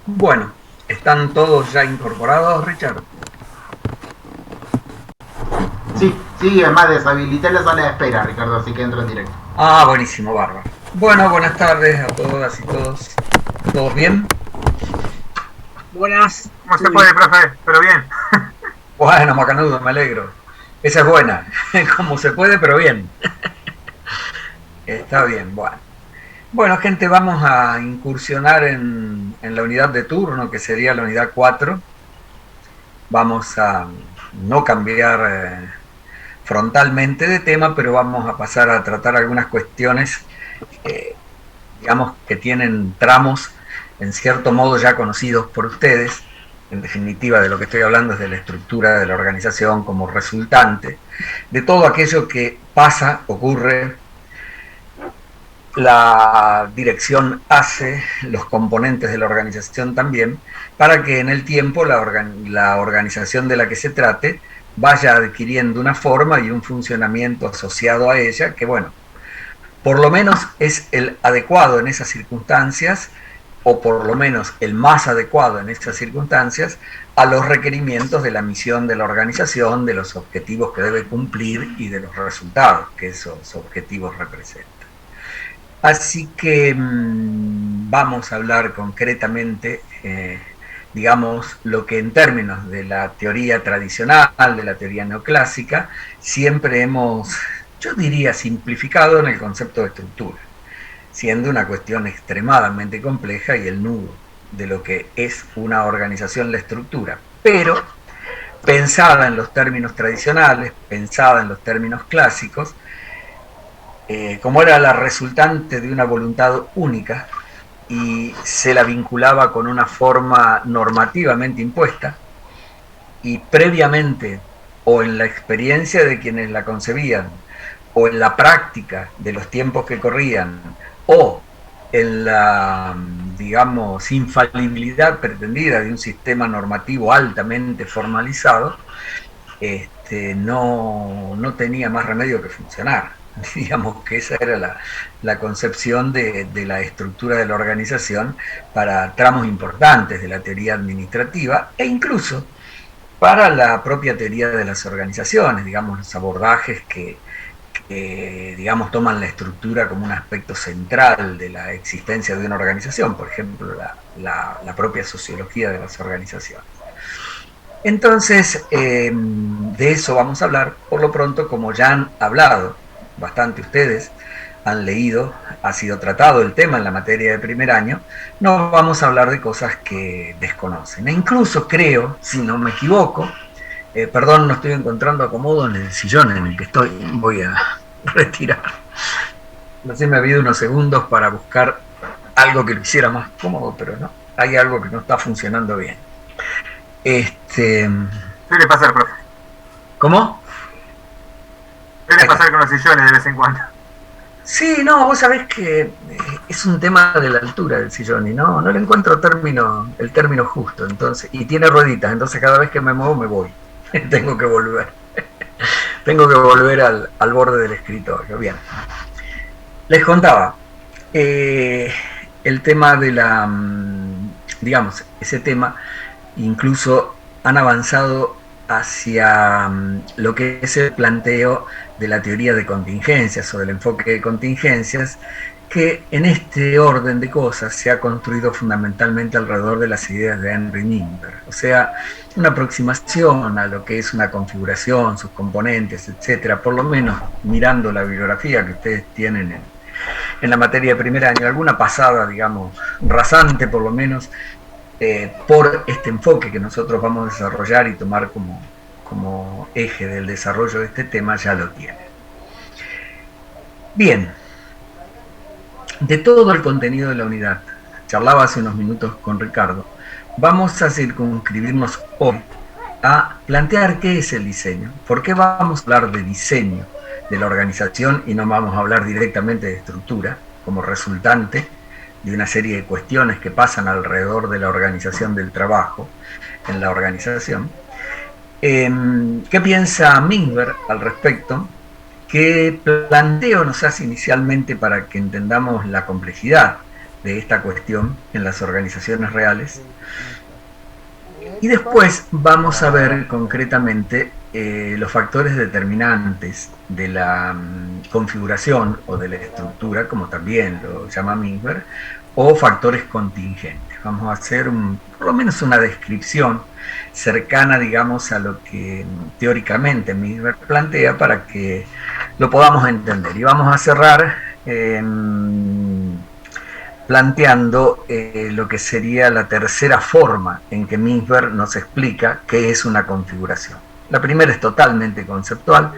Bueno, ¿están todos ya incorporados, Richard? Sí, sí, además deshabilité la sala de espera, Ricardo, así que entro en directo. Ah, buenísimo, bárbaro. Bueno, buenas tardes a todas y todos. ¿Todos bien? Buenas, ¿cómo se puede, profe? Pero bien. Bueno, macanudo, me alegro. Esa es buena. Como se puede, pero bien. Está bien, bueno. Bueno, gente, vamos a incursionar en la unidad de turno, que sería la unidad 4. Vamos a no cambiar frontalmente de tema, pero vamos a pasar a tratar algunas cuestiones eh, digamos, que tienen tramos en cierto modo ya conocidos por ustedes. En definitiva, de lo que estoy hablando es de la estructura de la organización como resultante de todo aquello que pasa, ocurre, la dirección hace, los componentes de la organización también, para que en el tiempo la organización de la que se trate vaya adquiriendo una forma y un funcionamiento asociado a ella que, bueno, por lo menos es el adecuado en esas circunstancias, o por lo menos el más adecuado en estas circunstancias, a los requerimientos de la misión de la organización, de los objetivos que debe cumplir y de los resultados que esos objetivos representan. Así que vamos a hablar concretamente, digamos, lo que en términos de la teoría tradicional, de la teoría neoclásica, siempre hemos, yo diría, simplificado en el concepto de estructura, siendo una cuestión extremadamente compleja y el nudo de lo que es una organización la estructura. Pero pensada en los términos tradicionales, pensada en los términos clásicos, como era la resultante de una voluntad única y se la vinculaba con una forma normativamente impuesta y previamente o en la experiencia de quienes la concebían o en la práctica de los tiempos que corrían o en la, digamos, infalibilidad pretendida de un sistema normativo altamente formalizado, no tenía más remedio que funcionar. Digamos que esa era la concepción de la estructura de la organización para tramos importantes de la teoría administrativa e incluso para la propia teoría de las organizaciones, digamos, los abordajes que digamos, toman la estructura como un aspecto central de la existencia de una organización, por ejemplo, la propia sociología de las organizaciones. Entonces, de eso vamos a hablar. Por lo pronto, como ya han hablado bastante ustedes, han leído, ha sido tratado el tema en la materia de primer año, no vamos a hablar de cosas que desconocen. E incluso creo, si no me equivoco, perdón, no estoy encontrando acomodo en el sillón en el que estoy, voy a retirar. No sé, me ha habido unos segundos para buscar algo que lo hiciera más cómodo, pero no, hay algo que no está funcionando bien. Suele pasar, profe. ¿Cómo? Suele pasar con los sillones de vez en cuando. Sí, no, vos sabés que es un tema de la altura del sillón y no le encuentro el término justo, entonces, y tiene rueditas, entonces cada vez que me muevo me voy. Tengo que volver. Tengo que volver al borde del escritorio. Bien. Les contaba, el tema de digamos, ese tema, incluso han avanzado hacia lo que es el planteo de la teoría de contingencias o del enfoque de contingencias, que en este orden de cosas se ha construido fundamentalmente alrededor de las ideas de Henry Nimber, o sea, una aproximación a lo que es una configuración, sus componentes, etcétera, por lo menos mirando la bibliografía que ustedes tienen en la materia de primer año, alguna pasada, digamos, rasante por lo menos, por este enfoque que nosotros vamos a desarrollar y tomar como eje del desarrollo de este tema, ya lo tiene. Bien, de todo el contenido de la unidad, charlaba hace unos minutos con Ricardo, vamos a circunscribirnos hoy a plantear qué es el diseño, por qué vamos a hablar de diseño de la organización y no vamos a hablar directamente de estructura como resultante de una serie de cuestiones que pasan alrededor de la organización del trabajo en la organización. ¿Qué piensa Minber al respecto? ¿Qué planteo nos hace inicialmente para que entendamos la complejidad de esta cuestión en las organizaciones reales. Y después vamos a ver concretamente los factores determinantes de la configuración o de la estructura, como también lo llama Mintzberg, o factores contingentes. Vamos a hacer por lo menos una descripción cercana, digamos, a lo que teóricamente Mintzberg plantea para que lo podamos entender. Y vamos a cerrar planteando lo que sería la tercera forma en que Mintzberg nos explica qué es una configuración. La primera es totalmente conceptual,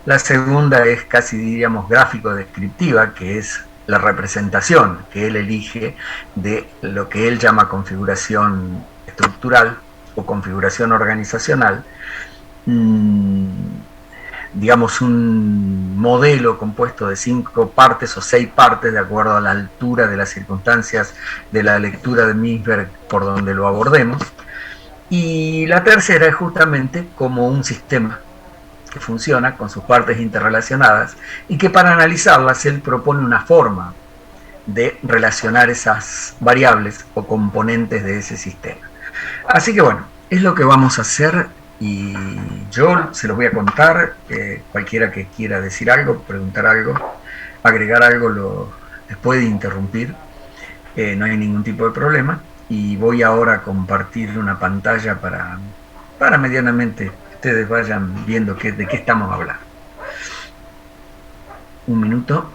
la segunda es casi diríamos gráfico-descriptiva, que es la representación que él elige de lo que él llama configuración estructural o configuración organizacional, digamos un modelo compuesto de 5 partes o 6 partes de acuerdo a la altura de las circunstancias de la lectura de Mintzberg por donde lo abordemos. Y la tercera es justamente como un sistema que funciona con sus partes interrelacionadas y que para analizarlas él propone una forma de relacionar esas variables o componentes de ese sistema. Así que bueno, es lo que vamos a hacer y yo se los voy a contar. Cualquiera que quiera decir algo, preguntar algo, agregar algo, les puede interrumpir, no hay ningún tipo de problema. Y voy ahora a compartir una pantalla para medianamente ustedes vayan viendo de qué estamos hablando. Un minuto.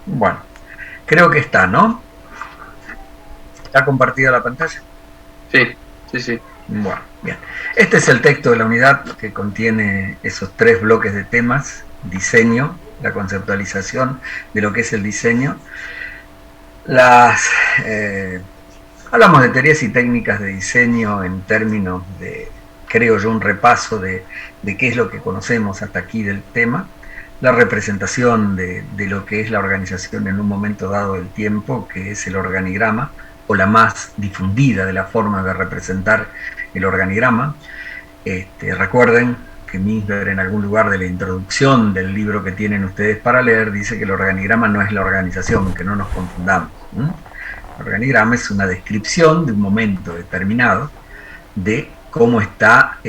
Bueno, creo que está, ¿no? ¿Está compartida la pantalla? Sí, sí, sí. Bueno, bien. Este es el texto de la unidad que contiene esos 3 bloques de temas: diseño, la conceptualización de lo que es el diseño. Hablamos de teorías y técnicas de diseño en términos de, creo yo, un repaso de qué es lo que conocemos hasta aquí del tema. La representación de lo que es la organización en un momento dado del tiempo, que es el organigrama, o la más difundida de la forma de representar el organigrama. Recuerden que Mintzberg en algún lugar de la introducción del libro que tienen ustedes para leer dice que el organigrama no es la organización, que no nos confundamos. El organigrama es una descripción de un momento determinado de cómo está,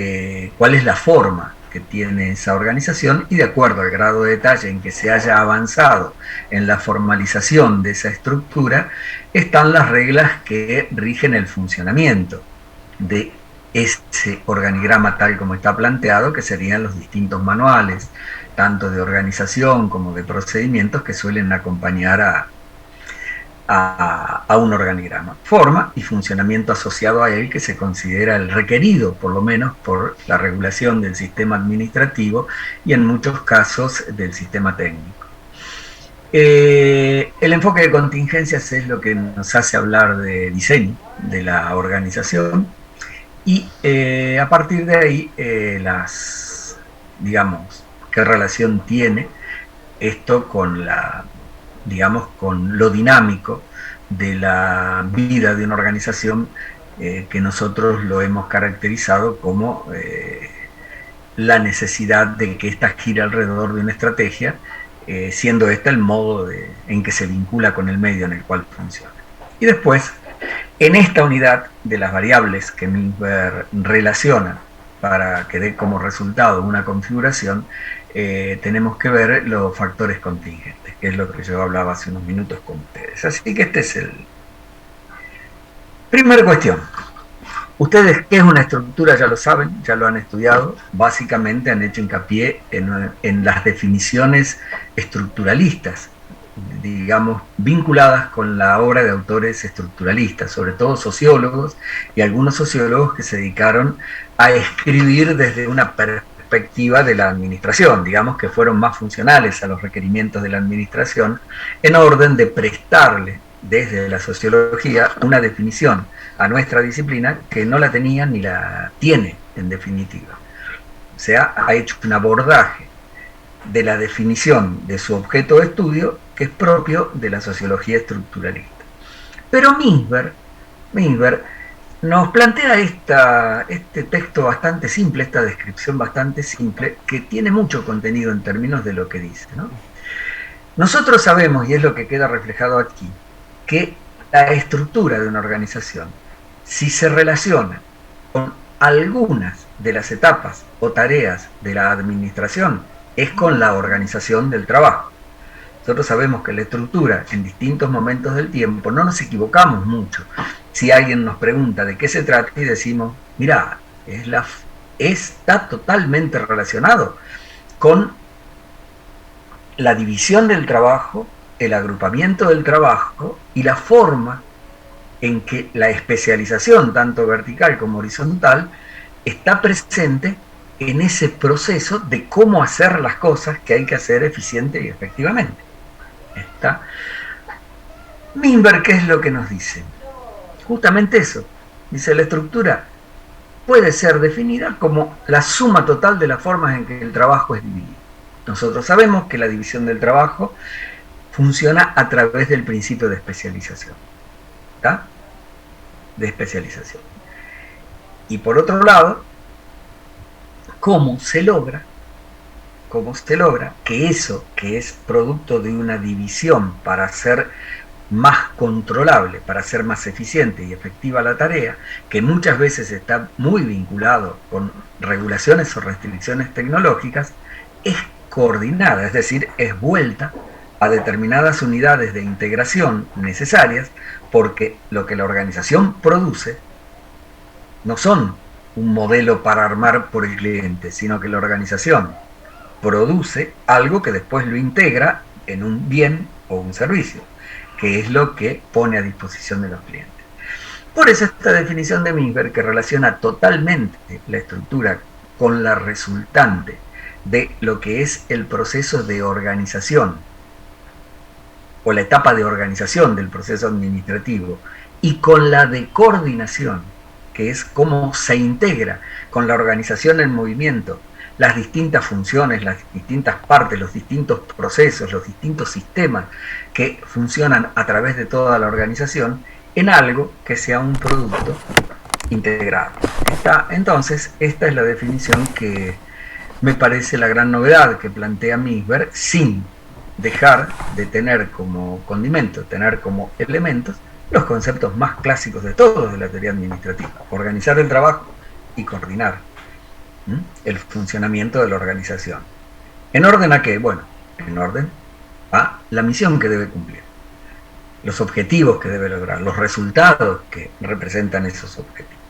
cuál es la forma que tiene esa organización, y de acuerdo al grado de detalle en que se haya avanzado en la formalización de esa estructura, están las reglas que rigen el funcionamiento de ese organigrama tal como está planteado, que serían los distintos manuales, tanto de organización como de procedimientos que suelen acompañar a un organigrama. Forma y funcionamiento asociado a él, que se considera el requerido, por lo menos, por la regulación del sistema administrativo y en muchos casos del sistema técnico. El enfoque de contingencias es lo que nos hace hablar de diseño de la organización y a partir de ahí digamos, qué relación tiene esto con con lo dinámico de la vida de una organización, que nosotros lo hemos caracterizado como la necesidad de que ésta gire alrededor de una estrategia, siendo este el modo en que se vincula con el medio en el cual funciona. Y después, en esta unidad de las variables que Mintzberg relaciona para que dé como resultado una configuración, tenemos que ver los factores contingentes, que es lo que yo hablaba hace unos minutos con ustedes. Así que este es el primera cuestión. Ustedes, ¿qué es una estructura? Ya lo saben, ya lo han estudiado. Básicamente han hecho hincapié en las definiciones estructuralistas, digamos, vinculadas con la obra de autores estructuralistas, sobre todo sociólogos y algunos sociólogos que se dedicaron a escribir desde una perspectiva de la administración, digamos que fueron más funcionales a los requerimientos de la administración, en orden de prestarle desde la sociología una definición a nuestra disciplina que no la tenía ni la tiene en definitiva. O sea, ha hecho un abordaje de la definición de su objeto de estudio, que es propio de la sociología estructuralista. Pero Misber nos plantea este texto bastante simple, esta descripción bastante simple, que tiene mucho contenido en términos de lo que dice, ¿no? Nosotros sabemos, y es lo que queda reflejado aquí, que la estructura de una organización, si se relaciona con algunas de las etapas o tareas de la administración, es con la organización del trabajo. Nosotros sabemos que la estructura en distintos momentos del tiempo, no nos equivocamos mucho. Si alguien nos pregunta de qué se trata y decimos, mira, está totalmente relacionado con la división del trabajo, el agrupamiento del trabajo y la forma en que la especialización, tanto vertical como horizontal, está presente en ese proceso de cómo hacer las cosas que hay que hacer eficiente y efectivamente. ¿Está? Minberg, ¿qué es lo que nos dice? Justamente eso. Dice, la estructura puede ser definida como la suma total de las formas en que el trabajo es dividido. Nosotros sabemos que la división del trabajo funciona a través del principio de especialización. ¿Está? De especialización. Y por otro lado, ¿cómo se logra que eso que es producto de una división para ser más controlable, para ser más eficiente y efectiva la tarea, que muchas veces está muy vinculado con regulaciones o restricciones tecnológicas, es coordinada, es decir, es vuelta a determinadas unidades de integración necesarias, porque lo que la organización produce no son un modelo para armar por el cliente, sino que la organización produce algo que después lo integra en un bien o un servicio, que es lo que pone a disposición de los clientes. Por eso esta definición de Misberg, que relaciona totalmente la estructura con la resultante de lo que es el proceso de organización o la etapa de organización del proceso administrativo y con la de coordinación, que es cómo se integra con la organización en movimiento las distintas funciones, las distintas partes, los distintos procesos, los distintos sistemas que funcionan a través de toda la organización en algo que sea un producto integrado. Entonces, esta es la definición que me parece la gran novedad que plantea Misberg, sin dejar de tener como condimento, tener como elementos los conceptos más clásicos de todos de la teoría administrativa: organizar el trabajo y coordinar el funcionamiento de la organización. ¿En orden a qué? Bueno, en orden a la misión que debe cumplir, los objetivos que debe lograr, los resultados que representan esos objetivos.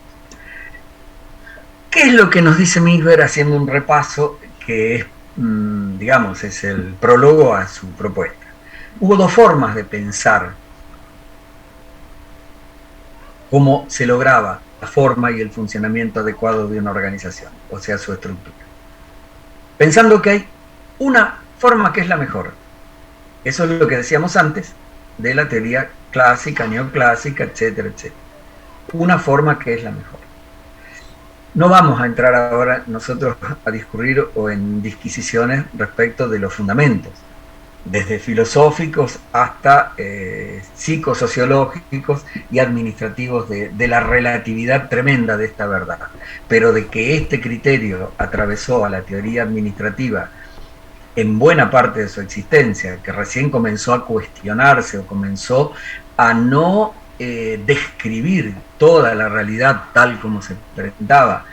¿Qué es lo que nos dice Misberg haciendo un repaso que es, digamos, es el prólogo a su propuesta? Hubo dos formas de pensar cómo se lograba la forma y el funcionamiento adecuado de una organización, o sea, su estructura. Pensando que hay una forma que es la mejor. Eso es lo que decíamos antes de la teoría clásica, neoclásica, etcétera, etcétera. Una forma que es la mejor. No vamos a entrar ahora nosotros a discurrir o en disquisiciones respecto de los fundamentos, desde filosóficos hasta psicosociológicos y administrativos de la relatividad tremenda de esta verdad. Pero de que este criterio atravesó a la teoría administrativa en buena parte de su existencia, que recién comenzó a cuestionarse o comenzó a no describir toda la realidad tal como se presentaba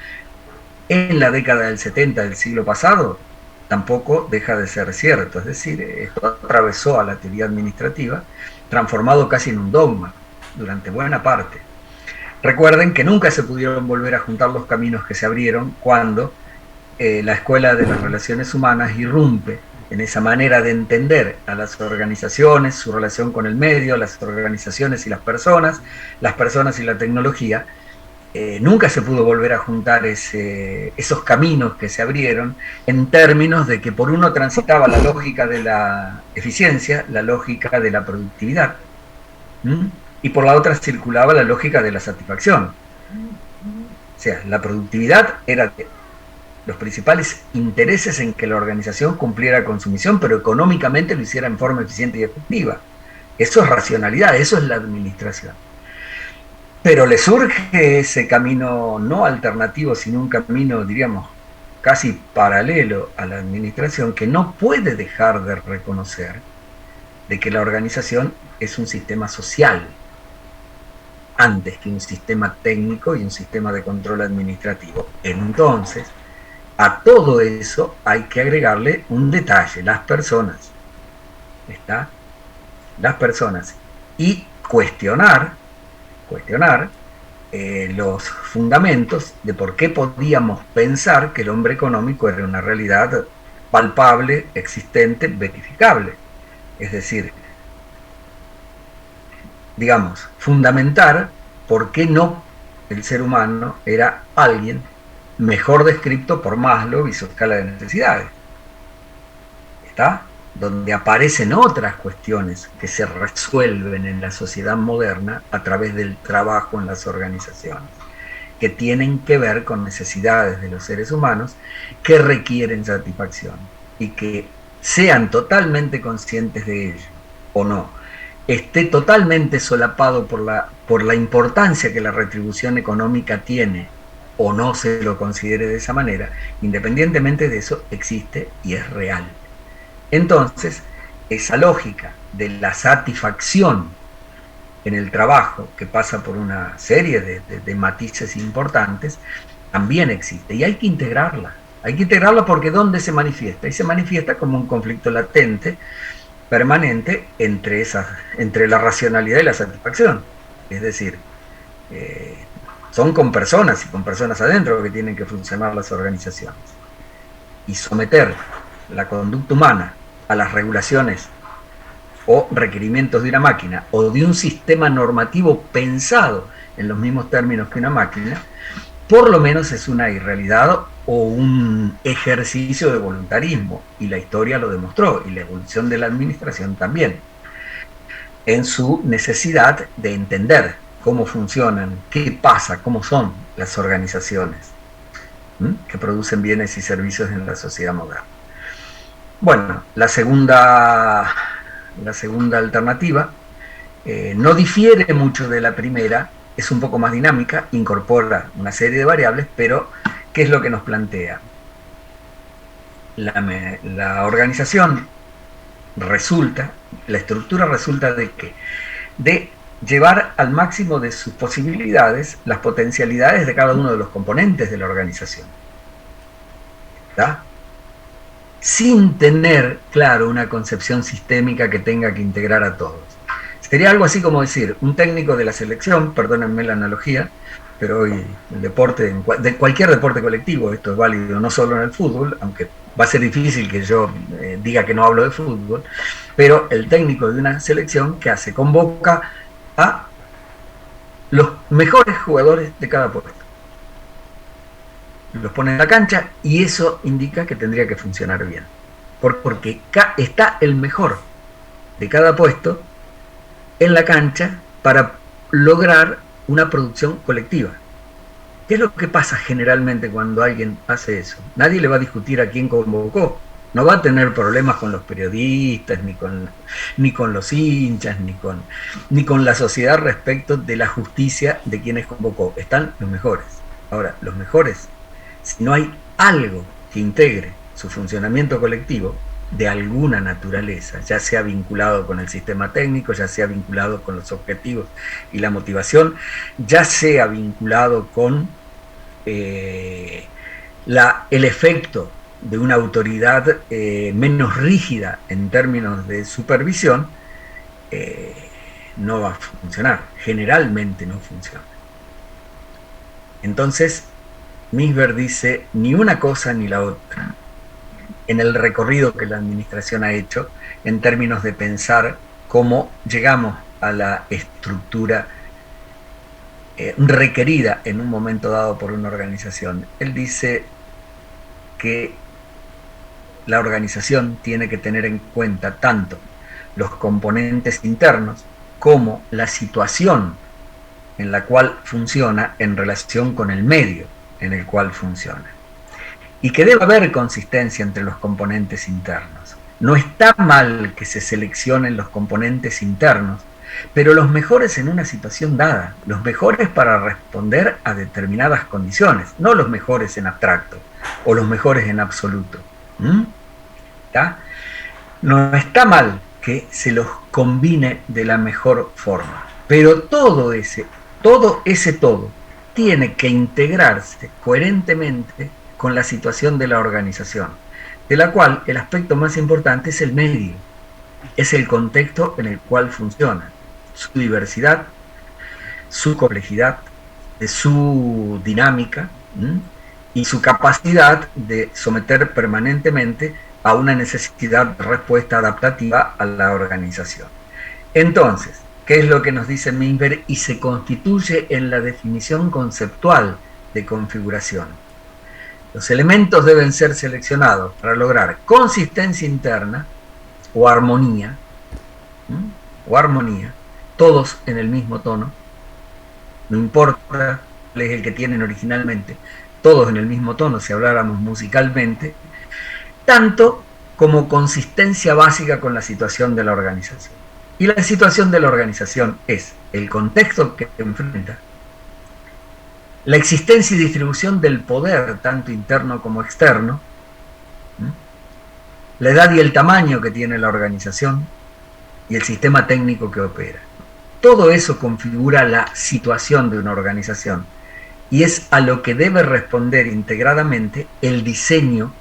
en la década del 70 del siglo pasado, tampoco deja de ser cierto. Es decir, esto atravesó a la teoría administrativa, transformado casi en un dogma durante buena parte. Recuerden que nunca se pudieron volver a juntar los caminos que se abrieron cuando la Escuela de las Relaciones Humanas irrumpe en esa manera de entender a las organizaciones, su relación con el medio, las organizaciones y las personas y la tecnología. Nunca se pudo volver a juntar esos caminos que se abrieron en términos de que por uno transitaba la lógica de la eficiencia, la lógica de la productividad, y por la otra circulaba la lógica de la satisfacción. O sea, la productividad era los principales intereses en que la organización cumpliera con su misión, pero económicamente lo hiciera en forma eficiente y efectiva. Eso es racionalidad, eso es la administración. Pero le surge ese camino no alternativo, sino un camino, diríamos, casi paralelo a la administración, que no puede dejar de reconocer de que la organización es un sistema social, antes que un sistema técnico y un sistema de control administrativo. Entonces, a todo eso hay que agregarle un detalle, las personas. ¿Está? Las personas. Y cuestionar los fundamentos de por qué podíamos pensar que el hombre económico era una realidad palpable, existente, verificable. Es decir, digamos, fundamentar por qué no el ser humano era alguien mejor descrito por Maslow y su escala de necesidades. ¿Está? Donde aparecen otras cuestiones que se resuelven en la sociedad moderna a través del trabajo en las organizaciones, que tienen que ver con necesidades de los seres humanos que requieren satisfacción y que sean totalmente conscientes de ello o no, esté totalmente solapado por la importancia que la retribución económica tiene o no se lo considere de esa manera, independientemente de eso, existe y es real. Entonces, esa lógica de la satisfacción en el trabajo, que pasa por una serie de matices importantes, también existe y hay que integrarla. Hay que integrarla porque ¿dónde se manifiesta? Y se manifiesta como un conflicto latente, permanente, entre la racionalidad y la satisfacción. Es decir, son con personas y con personas adentro que tienen que funcionar las organizaciones. Y someter la conducta humana a las regulaciones o requerimientos de una máquina o de un sistema normativo pensado en los mismos términos que una máquina, por lo menos es una irrealidad o un ejercicio de voluntarismo, y la historia lo demostró, y la evolución de la administración también, en su necesidad de entender cómo funcionan, qué pasa, cómo son las organizaciones que producen bienes y servicios en la sociedad moderna. Bueno, la segunda alternativa no difiere mucho de la primera, es un poco más dinámica, incorpora una serie de variables, pero ¿qué es lo que nos plantea? La organización resulta, la estructura resulta de ¿qué? De llevar al máximo de sus posibilidades las potencialidades de cada uno de los componentes de la organización. ¿Está? Sin tener, claro, una concepción sistémica que tenga que integrar a todos. Sería algo así como decir, un técnico de la selección, perdónenme la analogía, pero hoy el deporte, de cualquier deporte colectivo, esto es válido no solo en el fútbol, aunque va a ser difícil que yo diga que no hablo de fútbol, pero el técnico de una selección que hace, convoca a los mejores jugadores de cada puesto. Los pone en la cancha y eso indica que tendría que funcionar bien. Porque está el mejor de cada puesto en la cancha para lograr una producción colectiva. ¿Qué es lo que pasa generalmente cuando alguien hace eso? Nadie le va a discutir a quién convocó. No va a tener problemas con los periodistas, ni con los hinchas, ni con la sociedad respecto de la justicia de quienes convocó. Están los mejores. Ahora, los mejores, si no hay algo que integre su funcionamiento colectivo de alguna naturaleza, ya sea vinculado con el sistema técnico, ya sea vinculado con los objetivos y la motivación, ya sea vinculado con el efecto de una autoridad menos rígida en términos de supervisión, no va a funcionar, generalmente no funciona. Entonces, Misber dice, ni una cosa ni la otra, en el recorrido que la administración ha hecho, en términos de pensar cómo llegamos a la estructura requerida en un momento dado por una organización. Él dice que la organización tiene que tener en cuenta tanto los componentes internos como la situación en la cual funciona en relación con el medio en el cual funciona. y que debe haber consistencia entre los componentes internos. No está mal que se seleccionen los componentes internos, pero los mejores en una situación dada, los mejores para responder a determinadas condiciones, no los mejores en abstracto o los mejores en absoluto. ¿Está? No está mal que se los combine de la mejor forma, pero todo tiene que integrarse coherentemente con la situación de la organización, de la cual el aspecto más importante es el medio, es el contexto en el cual funciona, su diversidad, su complejidad, su dinámica y su capacidad de someter permanentemente a una necesidad de respuesta adaptativa a la organización. Entonces, ¿qué es lo que nos dice Minberg? Y se constituye en la definición conceptual de configuración. Los elementos deben ser seleccionados para lograr consistencia interna o armonía, todos en el mismo tono, no importa cuál es el que tienen originalmente, todos en el mismo tono si habláramos musicalmente, tanto como consistencia básica con la situación de la organización. Y la situación de la organización es el contexto que enfrenta, la existencia y distribución del poder, tanto interno como externo, la edad y el tamaño que tiene la organización y el sistema técnico que opera. Todo eso configura la situación de una organización y es a lo que debe responder integradamente el diseño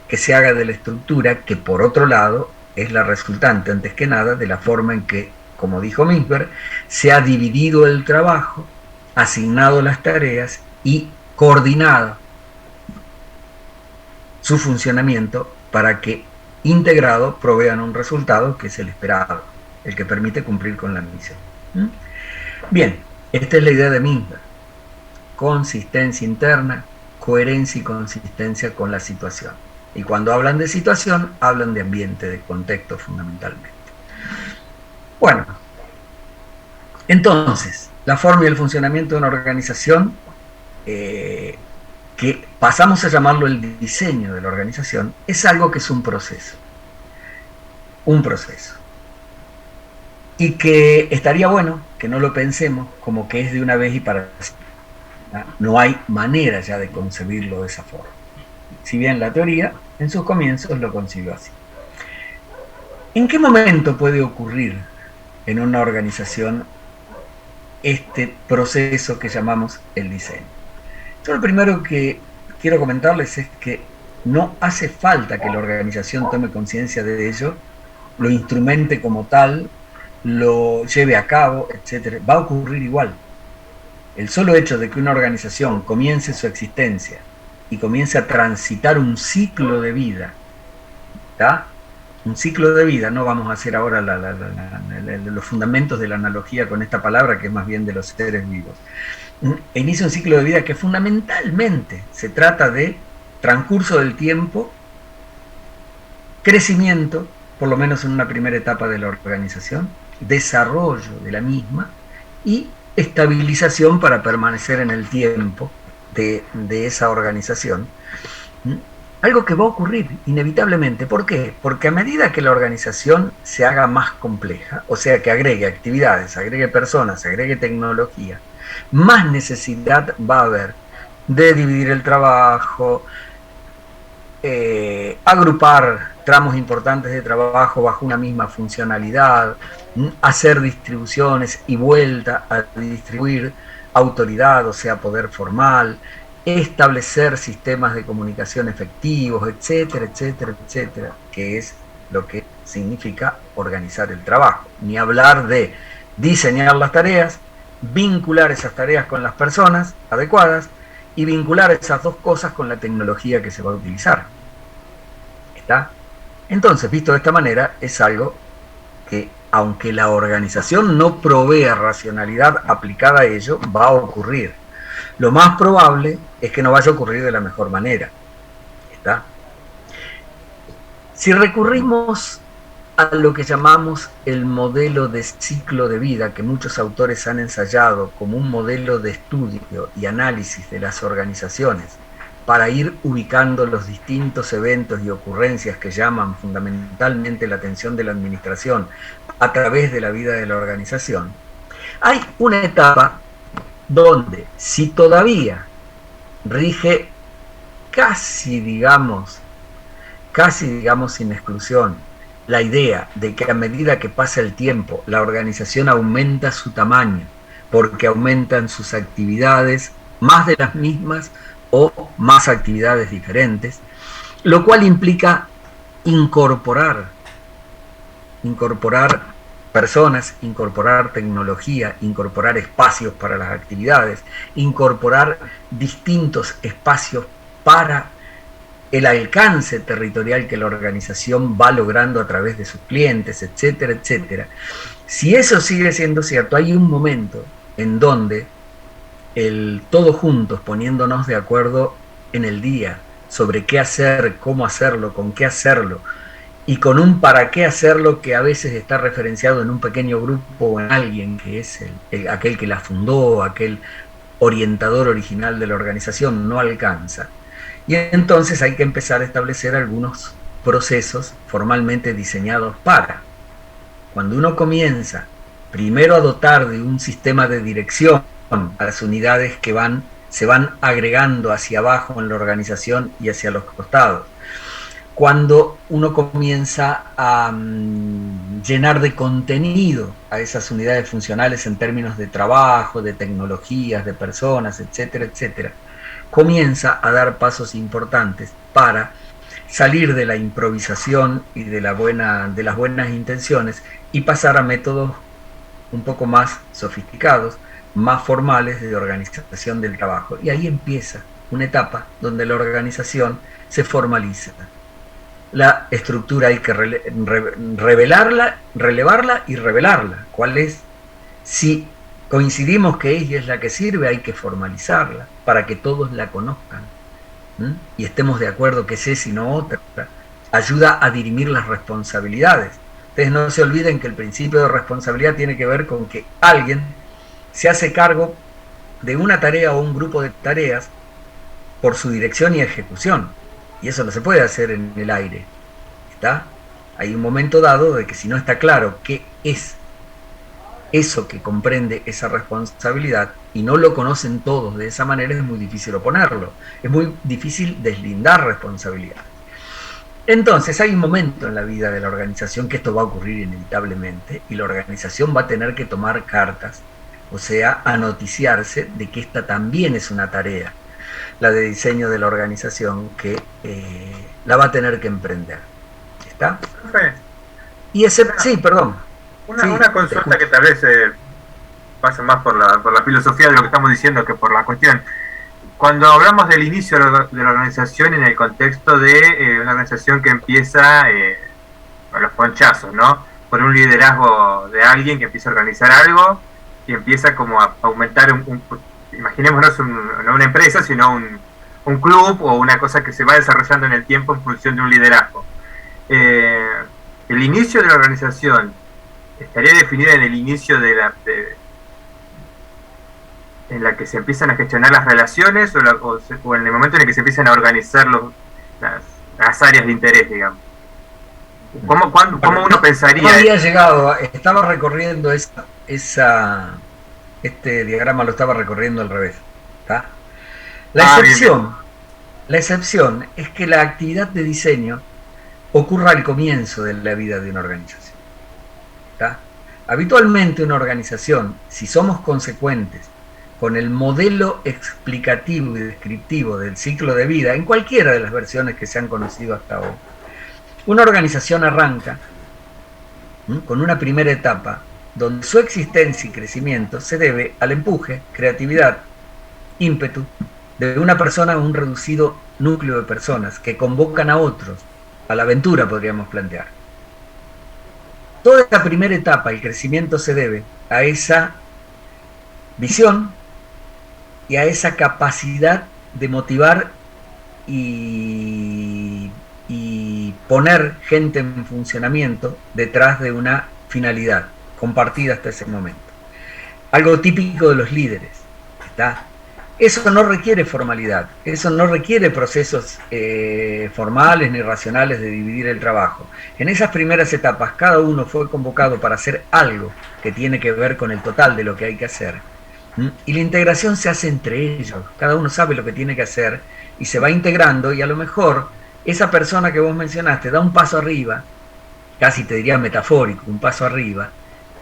que se haga de la estructura, que por otro lado es la resultante, antes que nada, de la forma en que, como dijo Minberg, se ha dividido el trabajo, asignado las tareas y coordinado su funcionamiento para que, integrado, provean un resultado que es el esperado, el que permite cumplir con la misión. Bien, esta es la idea de Minberg. Consistencia interna, coherencia y consistencia con la situación. Y cuando hablan de situación, hablan de ambiente, de contexto fundamentalmente. Bueno, entonces, la forma y el funcionamiento de una organización, que pasamos a llamarlo el diseño de la organización, es algo que es un proceso. Un proceso. Y que estaría bueno que no lo pensemos como que es de una vez y para siempre. No hay manera ya de concebirlo de esa forma. Si bien la teoría, en sus comienzos, lo concibió así. ¿En qué momento puede ocurrir en una organización este proceso que llamamos el diseño? Yo lo primero que quiero comentarles es que no hace falta que la organización tome conciencia de ello, lo instrumente como tal, lo lleve a cabo, etc. Va a ocurrir igual. El solo hecho de que una organización comience su existencia y comience a transitar un ciclo de vida, ¿tá? Un ciclo de vida, no vamos a hacer ahora los fundamentos de la analogía con esta palabra, que es más bien de los seres vivos. Inicia un ciclo de vida que fundamentalmente se trata de transcurso del tiempo, crecimiento, por lo menos en una primera etapa de la organización, desarrollo de la misma y estabilización para permanecer en el tiempo de esa organización. Algo que va a ocurrir inevitablemente. ¿Por qué? Porque a medida que la organización se haga más compleja, o sea, que agregue actividades, agregue personas, agregue tecnología, más necesidad va a haber de dividir el trabajo, agrupar tramos importantes de trabajo bajo una misma funcionalidad, hacer distribuciones y vuelta a distribuir autoridad, o sea, poder formal, establecer sistemas de comunicación efectivos, etcétera, etcétera, etcétera, que es lo que significa organizar el trabajo. Ni hablar de diseñar las tareas, vincular esas tareas con las personas adecuadas y vincular esas dos cosas con la tecnología que se va a utilizar. ¿Está? Entonces, visto de esta manera, es algo que, aunque la organización no provea racionalidad aplicada a ello, va a ocurrir. Lo más probable es que no vaya a ocurrir de la mejor manera. ¿Está? Si recurrimos a lo que llamamos el modelo de ciclo de vida, que muchos autores han ensayado como un modelo de estudio y análisis de las organizaciones para ir ubicando los distintos eventos y ocurrencias que llaman fundamentalmente la atención de la administración a través de la vida de la organización, hay una etapa donde, si todavía rige casi digamos sin exclusión, la idea de que a medida que pasa el tiempo, la organización aumenta su tamaño, porque aumentan sus actividades, más de las mismas o más actividades diferentes, lo cual implica incorporar personas, incorporar tecnología, incorporar espacios para las actividades, incorporar distintos espacios para el alcance territorial que la organización va logrando a través de sus clientes, etcétera, etcétera. Si eso sigue siendo cierto, hay un momento en donde todos juntos, poniéndonos de acuerdo en el día sobre qué hacer, cómo hacerlo, con qué hacerlo, y con un para qué hacerlo que a veces está referenciado en un pequeño grupo o en alguien que es aquel que la fundó, aquel orientador original de la organización, no alcanza. Y entonces hay que empezar a establecer algunos procesos formalmente diseñados para. Cuando uno comienza primero a dotar de un sistema de dirección a las unidades que se van agregando hacia abajo en la organización y hacia los costados. Cuando uno comienza a llenar de contenido a esas unidades funcionales en términos de trabajo, de tecnologías, de personas, etcétera, etcétera, comienza a dar pasos importantes para salir de la improvisación y de las buenas intenciones y pasar a métodos un poco más sofisticados, más formales de organización del trabajo. Y ahí empieza una etapa donde la organización se formaliza. La estructura hay que relevarla y revelarla. ¿Cuál es? Si coincidimos que ella es la que sirve, hay que formalizarla para que todos la conozcan y estemos de acuerdo que es esa y no otra. Ayuda a dirimir las responsabilidades. Ustedes no se olviden que el principio de responsabilidad tiene que ver con que alguien se hace cargo de una tarea o un grupo de tareas por su dirección y ejecución. Y eso no se puede hacer en el aire. ¿Está? Hay un momento dado de que si no está claro qué es eso que comprende esa responsabilidad y no lo conocen todos de esa manera, es muy difícil oponerlo. Es muy difícil deslindar responsabilidad. Entonces hay un momento en la vida de la organización que esto va a ocurrir inevitablemente y la organización va a tener que tomar cartas, o sea, a noticiarse de que esta también es una tarea, la de diseño de la organización, que la va a tener que emprender. ¿Está? Y sí, perdón. Una consulta que tal vez pasa más por la filosofía de lo que estamos diciendo que por la cuestión. Cuando hablamos del inicio de la organización en el contexto de una organización que empieza a los ponchazos, ¿no? Por un liderazgo de alguien que empieza a organizar algo y empieza como a aumentar imaginémonos no una empresa, sino un club o una cosa que se va desarrollando en el tiempo en función de un liderazgo. El inicio de la organización estaría definida en el inicio en la que se empiezan a gestionar las relaciones o en el momento en el que se empiezan a organizar las áreas de interés, digamos. ¿Cómo uno pensaría? No había llegado, estaba recorriendo este diagrama, lo estaba recorriendo al revés. ¿Tá? La excepción es que la actividad de diseño ocurra al comienzo de la vida de una organización. ¿Tá? Habitualmente una organización, si somos consecuentes con el modelo explicativo y descriptivo del ciclo de vida, en cualquiera de las versiones que se han conocido hasta hoy, una organización arranca con una primera etapa donde su existencia y crecimiento se debe al empuje, creatividad, ímpetu de una persona o un reducido núcleo de personas que convocan a otros a la aventura, podríamos plantear. Toda esta primera etapa, el crecimiento se debe a esa visión y a esa capacidad de motivar y poner gente en funcionamiento detrás de una finalidad compartida hasta ese momento. Algo típico de los líderes, ¿está? Eso no requiere formalidad, eso no requiere procesos formales ni racionales de dividir el trabajo. En esas primeras etapas cada uno fue convocado para hacer algo que tiene que ver con el total de lo que hay que hacer. Y la integración se hace entre ellos, cada uno sabe lo que tiene que hacer y se va integrando, y a lo mejor esa persona que vos mencionaste da un paso arriba, casi te diría metafórico, un paso arriba,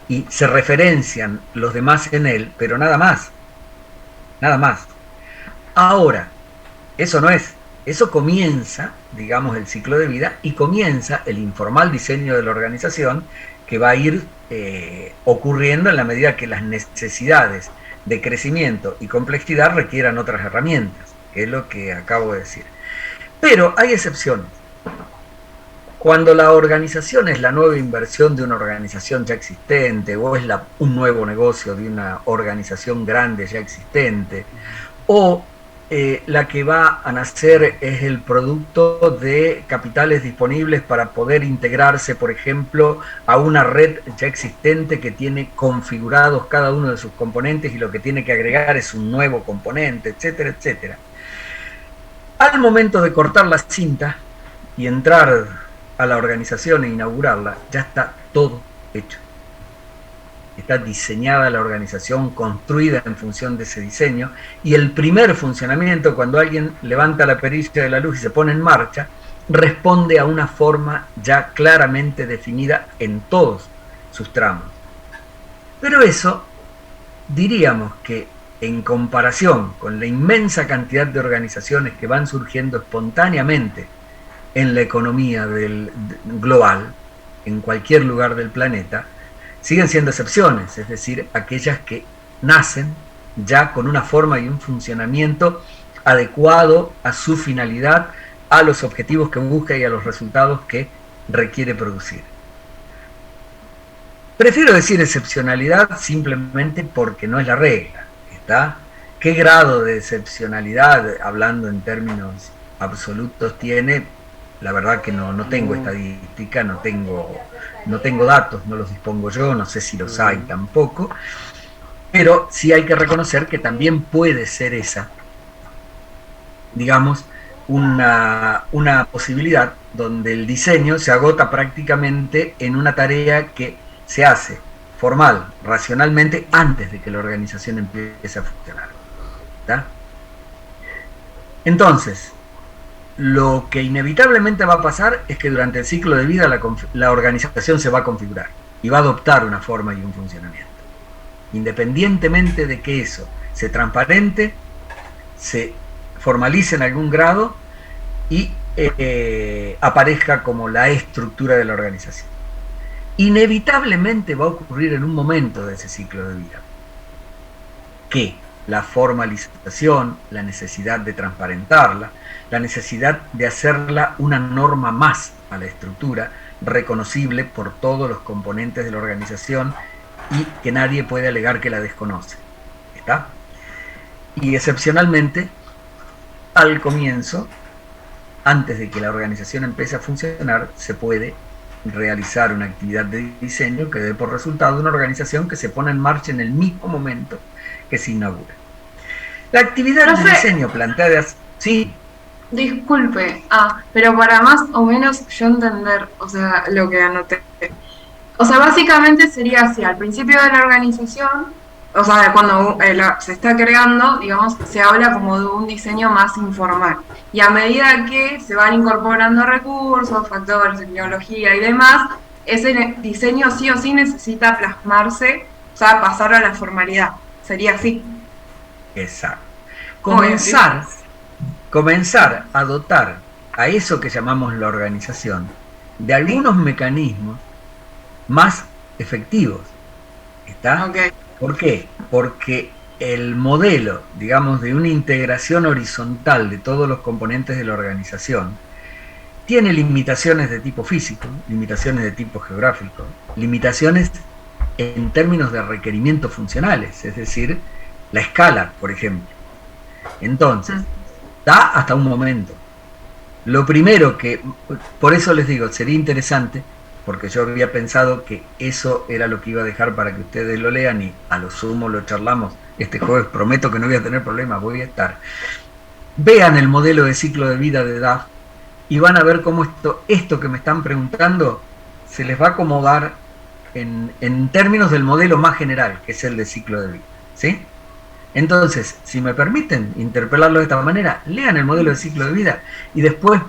y se referencian los demás en él, pero nada más. Nada más. Ahora, eso comienza, digamos, el ciclo de vida, y comienza el informal diseño de la organización, que va a ir ocurriendo en la medida que las necesidades de crecimiento y complejidad requieran otras herramientas, que es lo que acabo de decir. Pero hay excepciones. Cuando la organización es la nueva inversión de una organización ya existente, o es un nuevo negocio de una organización grande ya existente, o la que va a nacer es el producto de capitales disponibles para poder integrarse, por ejemplo, a una red ya existente que tiene configurados cada uno de sus componentes y lo que tiene que agregar es un nuevo componente, etcétera, etcétera. Al momento de cortar la cinta y entrar a la organización e inaugurarla, ya está todo hecho. Está diseñada la organización, construida en función de ese diseño, y el primer funcionamiento, cuando alguien levanta la perilla de la luz y se pone en marcha, responde a una forma ya claramente definida en todos sus tramos. Pero eso, diríamos que en comparación con la inmensa cantidad de organizaciones que van surgiendo espontáneamente en la economía global, en cualquier lugar del planeta, siguen siendo excepciones, es decir, aquellas que nacen ya con una forma y un funcionamiento adecuado a su finalidad, a los objetivos que busca y a los resultados que requiere producir. Prefiero decir excepcionalidad simplemente porque no es la regla, ¿está? ¿Qué grado de excepcionalidad, hablando en términos absolutos, tiene? La verdad que no tengo estadística, no tengo datos, no los dispongo yo, no sé si los hay tampoco, pero sí hay que reconocer que también puede ser esa, digamos, una posibilidad donde el diseño se agota prácticamente en una tarea que se hace formal, racionalmente, antes de que la organización empiece a funcionar. ¿Está? Entonces, lo que inevitablemente va a pasar es que durante el ciclo de vida la organización se va a configurar y va a adoptar una forma y un funcionamiento. Independientemente de que eso se transparente, se formalice en algún grado y aparezca como la estructura de la organización. Inevitablemente va a ocurrir en un momento de ese ciclo de vida que la formalización, la necesidad de transparentarla, la necesidad de hacerla una norma más a la estructura, reconocible por todos los componentes de la organización y que nadie puede alegar que la desconoce. ¿Está? Y excepcionalmente, al comienzo, antes de que la organización empiece a funcionar, se puede realizar una actividad de diseño que dé por resultado una organización que se pone en marcha en el mismo momento que se inaugura. La actividad de diseño planteada... Sí. Disculpe, pero para más o menos yo entender, o sea, lo que anoté. O sea, básicamente sería así, al principio de la organización, o sea, cuando se está creando, digamos, se habla como de un diseño más informal. Y a medida que se van incorporando recursos, factores, tecnología y demás, ese diseño sí o sí necesita plasmarse, o sea, pasar a la formalidad. Sería así. Exacto. Comenzar a dotar a eso que llamamos la organización de algunos mecanismos más efectivos. ¿Está? Okay. ¿Por qué? Porque el modelo, digamos, de una integración horizontal de todos los componentes de la organización tiene limitaciones de tipo físico, limitaciones de tipo geográfico, limitaciones en términos de requerimientos funcionales, es decir, la escala, por ejemplo. Entonces, da hasta un momento. Lo primero que, por eso les digo, sería interesante, porque yo había pensado que eso era lo que iba a dejar para que ustedes lo lean y a lo sumo lo charlamos este jueves prometo que no voy a tener problemas, voy a estar. Vean el modelo de ciclo de vida de Duff y van a ver cómo esto que me están preguntando se les va a acomodar en términos del modelo más general, que es el de ciclo de vida, ¿sí? Entonces, si me permiten interpelarlo de esta manera, lean el modelo de ciclo de vida y después,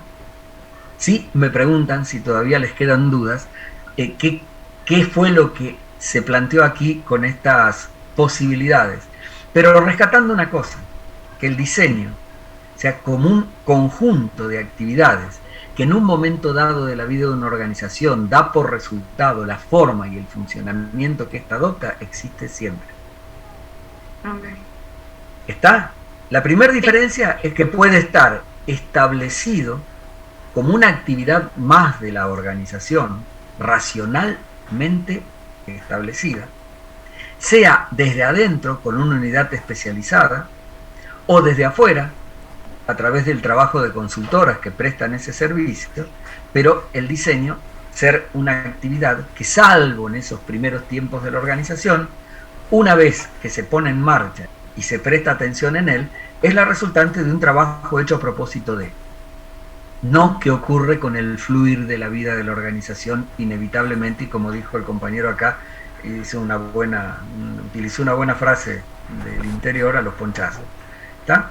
si me preguntan, si todavía les quedan dudas, qué fue lo que se planteó aquí con estas posibilidades. Pero rescatando una cosa, que el diseño sea como un conjunto de actividades que en un momento dado de la vida de una organización da por resultado la forma y el funcionamiento que ésta adopta, existe siempre. Okay. ¿Está? La primera diferencia es que puede estar establecido como una actividad más de la organización, racionalmente establecida, sea desde adentro con una unidad especializada o desde afuera a través del trabajo de consultoras que prestan ese servicio, pero el diseño ser una actividad que, salvo en esos primeros tiempos de la organización, una vez que se pone en marcha y se presta atención en él, es la resultante de un trabajo hecho a propósito de, no que ocurre con el fluir de la vida de la organización inevitablemente, y como dijo el compañero acá, utilizó una buena frase del interior a los ponchazos. ¿Está?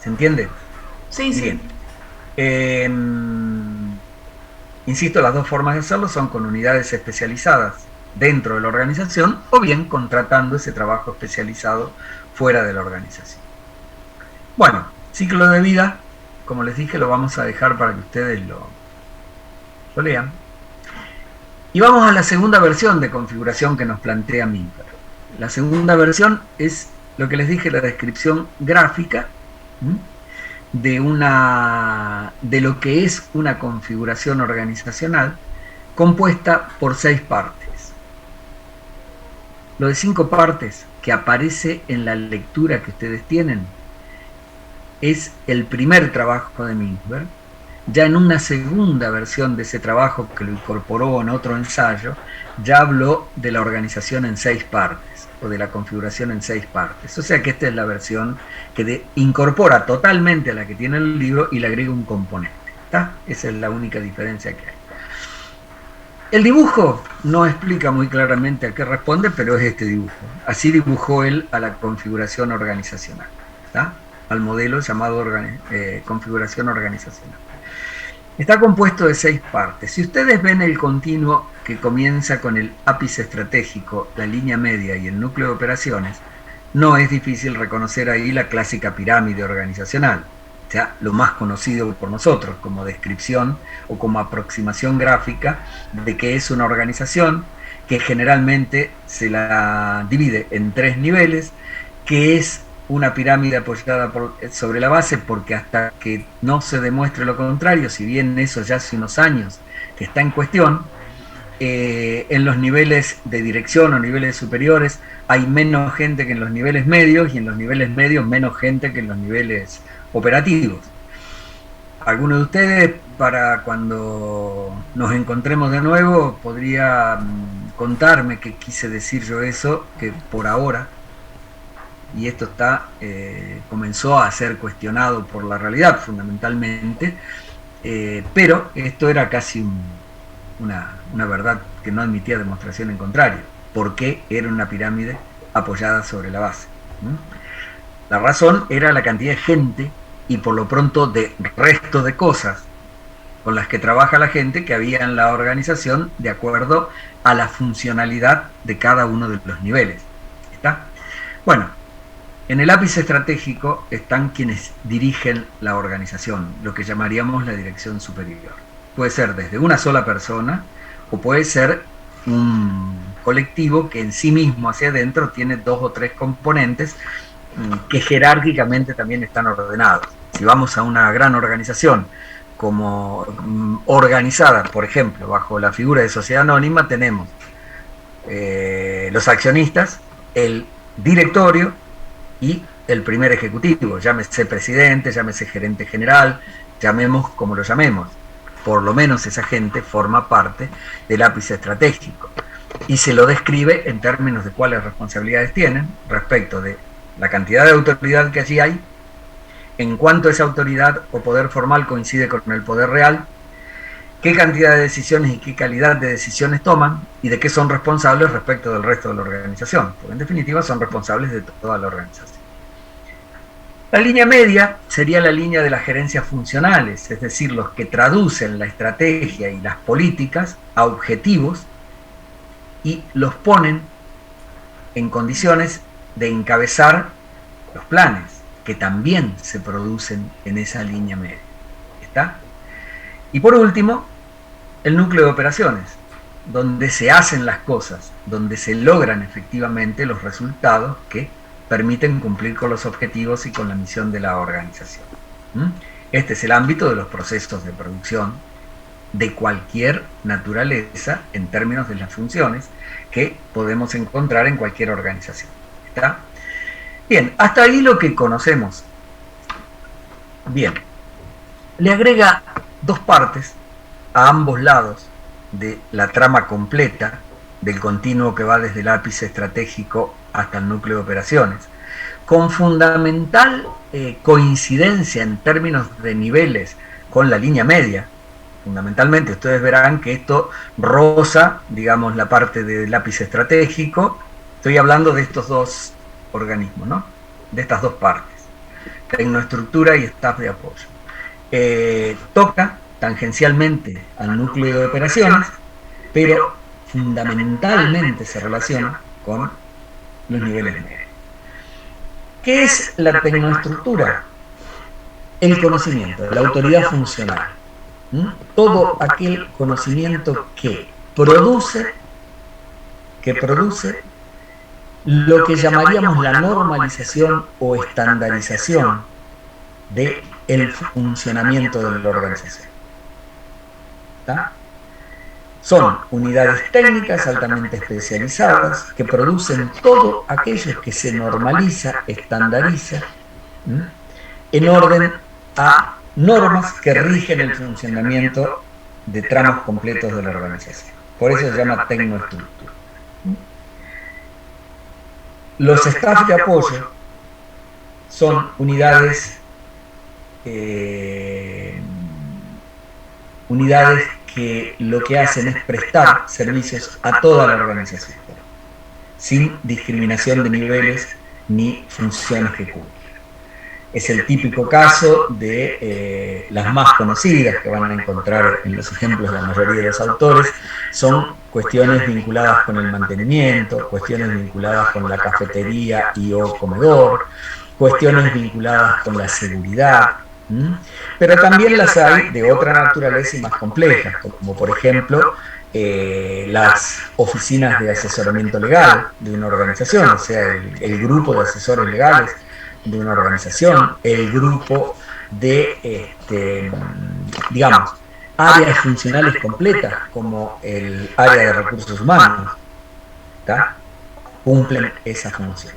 ¿Se entiende? Sí, bien. Sí. Insisto, las dos formas de hacerlo son con unidades especializadas dentro de la organización o bien contratando ese trabajo especializado fuera de la organización. Bueno, ciclo de vida, como les dije, lo vamos a dejar para que ustedes lo lean. Y vamos a la segunda versión de configuración que nos plantea Minker. La segunda versión es lo que les dije, la descripción gráfica de lo que es una configuración organizacional compuesta por 6 partes. Lo de 5 partes que aparece en la lectura que ustedes tienen es el primer trabajo de Minker. Ya en una segunda versión de ese trabajo que lo incorporó en otro ensayo, ya habló de la organización en 6 partes, o de la configuración en 6 partes. O sea que esta es la versión que incorpora totalmente a la que tiene el libro y le agrega un componente. ¿Está? Esa es la única diferencia que hay. El dibujo no explica muy claramente a qué responde, pero es este dibujo. Así dibujó él a la configuración organizacional. ¿Está? Al modelo llamado configuración organizacional. Está compuesto de 6 partes. Si ustedes ven el continuo que comienza con el ápice estratégico, la línea media y el núcleo de operaciones, no es difícil reconocer ahí la clásica pirámide organizacional, o sea, lo más conocido por nosotros como descripción o como aproximación gráfica de qué es una organización, que generalmente se la divide en 3 niveles, que es una pirámide apoyada sobre la base, porque hasta que no se demuestre lo contrario, si bien eso ya hace unos años que está en cuestión, en los niveles de dirección o niveles superiores hay menos gente que en los niveles medios, y en los niveles medios menos gente que en los niveles operativos. Alguno de ustedes, para cuando nos encontremos de nuevo, podría contarme qué quise decir yo eso, que por ahora, y esto comenzó a ser cuestionado por la realidad fundamentalmente, pero esto era casi una verdad que no admitía demostración en contrario, porque era una pirámide apoyada sobre la base. La razón era la cantidad de gente y por lo pronto de resto de cosas con las que trabaja la gente que había en la organización de acuerdo a la funcionalidad de cada uno de los niveles. ¿Está? Bueno, en el ápice estratégico están quienes dirigen la organización, lo que llamaríamos la dirección superior. Puede ser desde una sola persona o puede ser un colectivo que en sí mismo hacia adentro tiene 2 o 3 componentes que jerárquicamente también están ordenados. Si vamos a una gran organización como organizada, por ejemplo, bajo la figura de sociedad anónima, tenemos los accionistas, el directorio y el primer ejecutivo, llámese presidente, llámese gerente general, llamemos como lo llamemos. Por lo menos esa gente forma parte del ápice estratégico. y se lo describe en términos de cuáles responsabilidades tienen respecto de la cantidad de autoridad que allí hay, en cuanto esa autoridad o poder formal coincide con el poder real, qué cantidad de decisiones y qué calidad de decisiones toman y de qué son responsables respecto del resto de la organización, porque en definitiva son responsables de toda la organización. La línea media sería la línea de las gerencias funcionales, es decir, los que traducen la estrategia y las políticas a objetivos y los ponen en condiciones de encabezar los planes, que también se producen en esa línea media. ¿Está? Y por último, el núcleo de operaciones, donde se hacen las cosas, donde se logran efectivamente los resultados que permiten cumplir con los objetivos y con la misión de la organización. Este es el ámbito de los procesos de producción de cualquier naturaleza en términos de las funciones que podemos encontrar en cualquier organización. ¿Está? Bien, hasta ahí lo que conocemos. Bien, le agrega dos partes a ambos lados de la trama completa del continuo que va desde el ápice estratégico hasta el núcleo de operaciones, con fundamental coincidencia en términos de niveles con la línea media. Fundamentalmente ustedes verán que esto roza, digamos, la parte del ápice estratégico. Estoy hablando de estos dos organismos, ¿no? De estas dos partes, tecnoestructura y staff de apoyo. Toca tangencialmente al núcleo de operaciones, pero fundamentalmente se relaciona con los niveles medios. ¿Qué es la tecnoestructura? El conocimiento, la autoridad funcional. Todo aquel conocimiento que produce lo que llamaríamos la normalización o estandarización del funcionamiento de la organización. ¿Está? Son unidades técnicas altamente especializadas que producen todo aquello que se normaliza, estandariza, en orden a normas que rigen el funcionamiento de tramos completos de la organización. Por eso se llama tecnoestructura. Los staff de apoyo son unidades que lo que hacen es prestar servicios a toda la organización, sin discriminación de niveles ni funciones que cumplen. Es el típico caso de las más conocidas que van a encontrar en los ejemplos de la mayoría de los autores, son cuestiones vinculadas con el mantenimiento, cuestiones vinculadas con la cafetería y o comedor, cuestiones vinculadas con la seguridad, pero también las hay de otra naturaleza y más complejas, como por ejemplo las oficinas de asesoramiento legal de una organización, o sea, el grupo de asesores legales de una organización, el grupo de, digamos, áreas funcionales completas, como el área de recursos humanos, ¿tá? Cumplen esa función.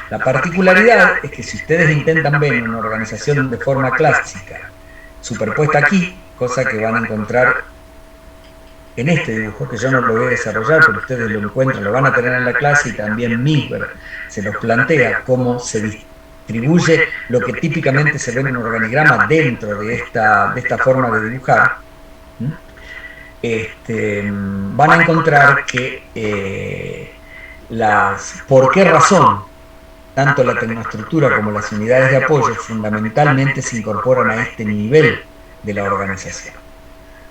La particularidad es que si ustedes intentan ver una organización de forma clásica, superpuesta aquí, cosa que van a encontrar en este dibujo, que yo no lo voy a desarrollar, pero ustedes lo encuentran, lo van a tener en la clase, y también Misber se los plantea cómo se distribuye lo que típicamente se ve en un organigrama dentro de esta forma de dibujar. Van a encontrar que ¿por qué razón tanto la tecnoestructura como las unidades de apoyo fundamentalmente se incorporan a este nivel de la organización?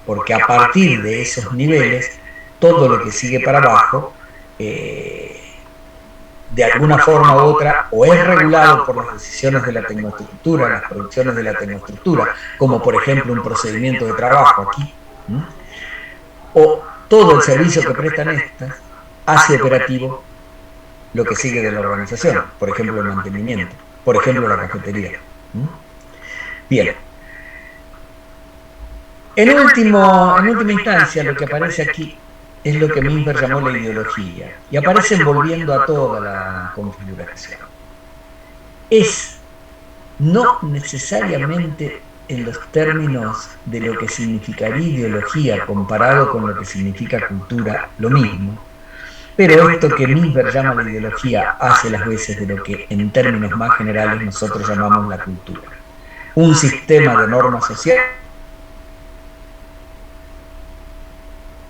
Porque a partir de esos niveles, todo lo que sigue para abajo, de alguna forma u otra, o es regulado por las decisiones de la tecnoestructura, las producciones de la tecnoestructura, como por ejemplo un procedimiento de trabajo aquí, o todo el servicio que prestan estas hace operativo lo que sigue de la organización, por ejemplo el mantenimiento, por ejemplo la cafetería. Bien. En última instancia, lo que aparece aquí es lo que Misber llamó la ideología, y aparece envolviendo a toda la configuración. Es no necesariamente en los términos de lo que significaría ideología comparado con lo que significa cultura lo mismo, Pero esto que Nisberg llama la ideología hace las veces de lo que en términos más generales nosotros llamamos la cultura. Un sistema de normas sociales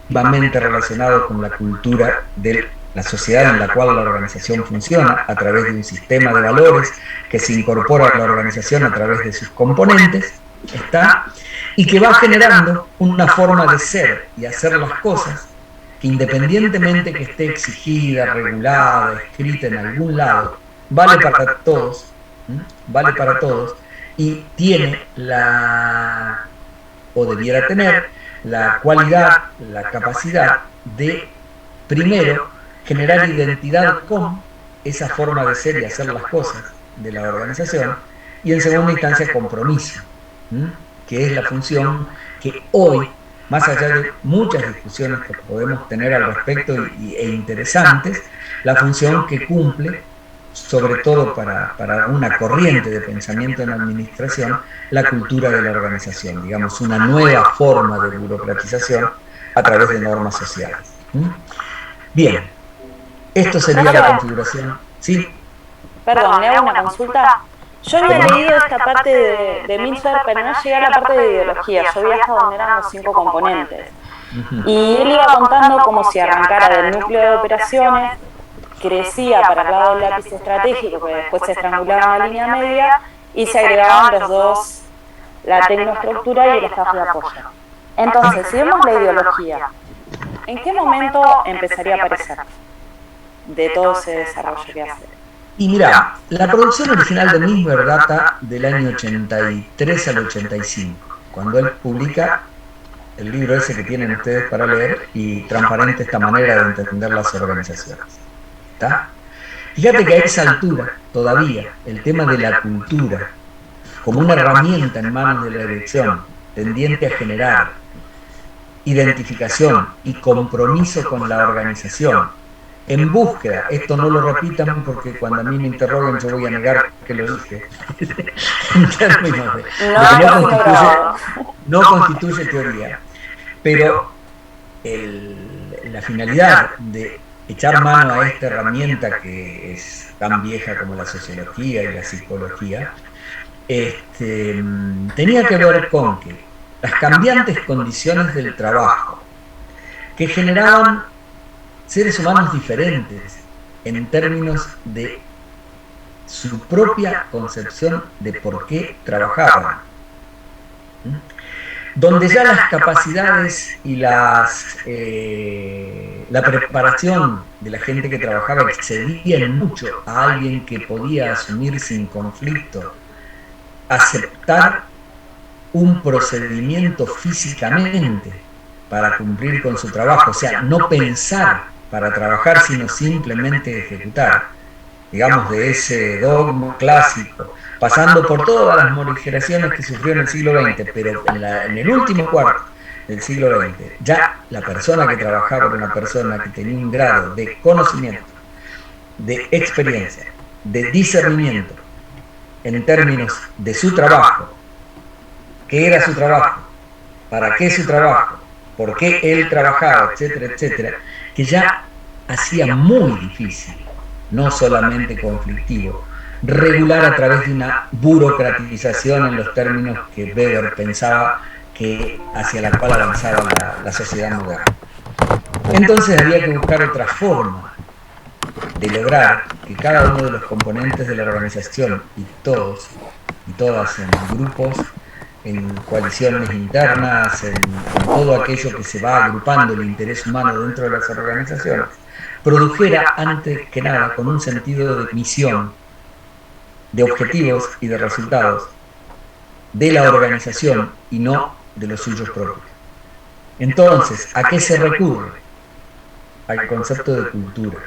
relacionado con la cultura de la sociedad en la cual la organización funciona, a través de un sistema de valores que se incorpora a la organización a través de sus componentes, y que va generando una forma de ser y hacer las cosas que, independientemente que esté exigida, regulada, escrita en algún lado, vale para todos, y tiene o debiera tener la cualidad, la capacidad de, primero, generar identidad con esa forma de ser y hacer las cosas de la organización, y en segunda instancia compromiso, que es la función que hoy, más allá de muchas discusiones que podemos tener al respecto e interesantes, la función que cumple, sobre todo para una corriente de pensamiento en la administración, la cultura de la organización, digamos, una nueva forma de burocratización a través de normas sociales. Bien, esto sería la configuración. ¿Sí? Perdón, le hago una consulta. Yo había leído esta parte de Nisberg, pero no llegué a la parte de ideología. Yo vi hasta donde eran los 5 componentes. Y él iba contando como si arrancara del núcleo de operaciones, crecía para el lado del lápiz estratégico, que después se estrangulaba en la línea media, y se agregaban los dos, la tecnoestructura y el staff de apoyo. Entonces, si vemos la ideología, ¿en qué momento empezaría a aparecer de todo ese desarrollo que hace? Y mira, la producción original de Nisberg data del año 83 al 85, cuando él publica el libro ese que tienen ustedes para leer y transparente esta manera de entender las organizaciones. ¿Está? Fíjate que a esa altura, todavía, el tema de la cultura, como una herramienta en manos de la dirección, tendiente a generar identificación y compromiso con la organización, en búsqueda, esto no lo repitan porque cuando a mí me interrogan yo voy a negar que lo dije, en términos de no constituye teoría, pero la finalidad de echar mano a esta herramienta que es tan vieja como la sociología y la psicología, tenía que ver con que las cambiantes condiciones del trabajo que generaban seres humanos diferentes en términos de su propia concepción de por qué trabajaban, donde ya las capacidades y la preparación de la gente que trabajaba excedían mucho a alguien que podía asumir sin conflicto, aceptar un procedimiento físicamente para cumplir con su trabajo, o sea, no pensar para trabajar, sino simplemente ejecutar, digamos, de ese dogma clásico, pasando por todas las morigeraciones que sufrió en el siglo XX, pero en el último cuarto del siglo XX, ya la persona que trabajaba era una persona que tenía un grado de conocimiento, de experiencia, de discernimiento, en términos de su trabajo, qué era su trabajo, para qué su trabajo, por qué él trabajaba, etcétera, etcétera, que ya hacía muy difícil, no solamente conflictivo, regular a través de una burocratización en los términos que Weber pensaba que hacia la cual avanzaba la sociedad moderna. Entonces había que buscar otra forma de lograr que cada uno de los componentes de la organización, y todos y todas en grupos, en coaliciones internas, en todo aquello que se va agrupando el interés humano dentro de las organizaciones, produjera antes que nada con un sentido de misión, de objetivos y de resultados de la organización y no de los suyos propios. Entonces, ¿a qué se recurre? Al concepto de cultura,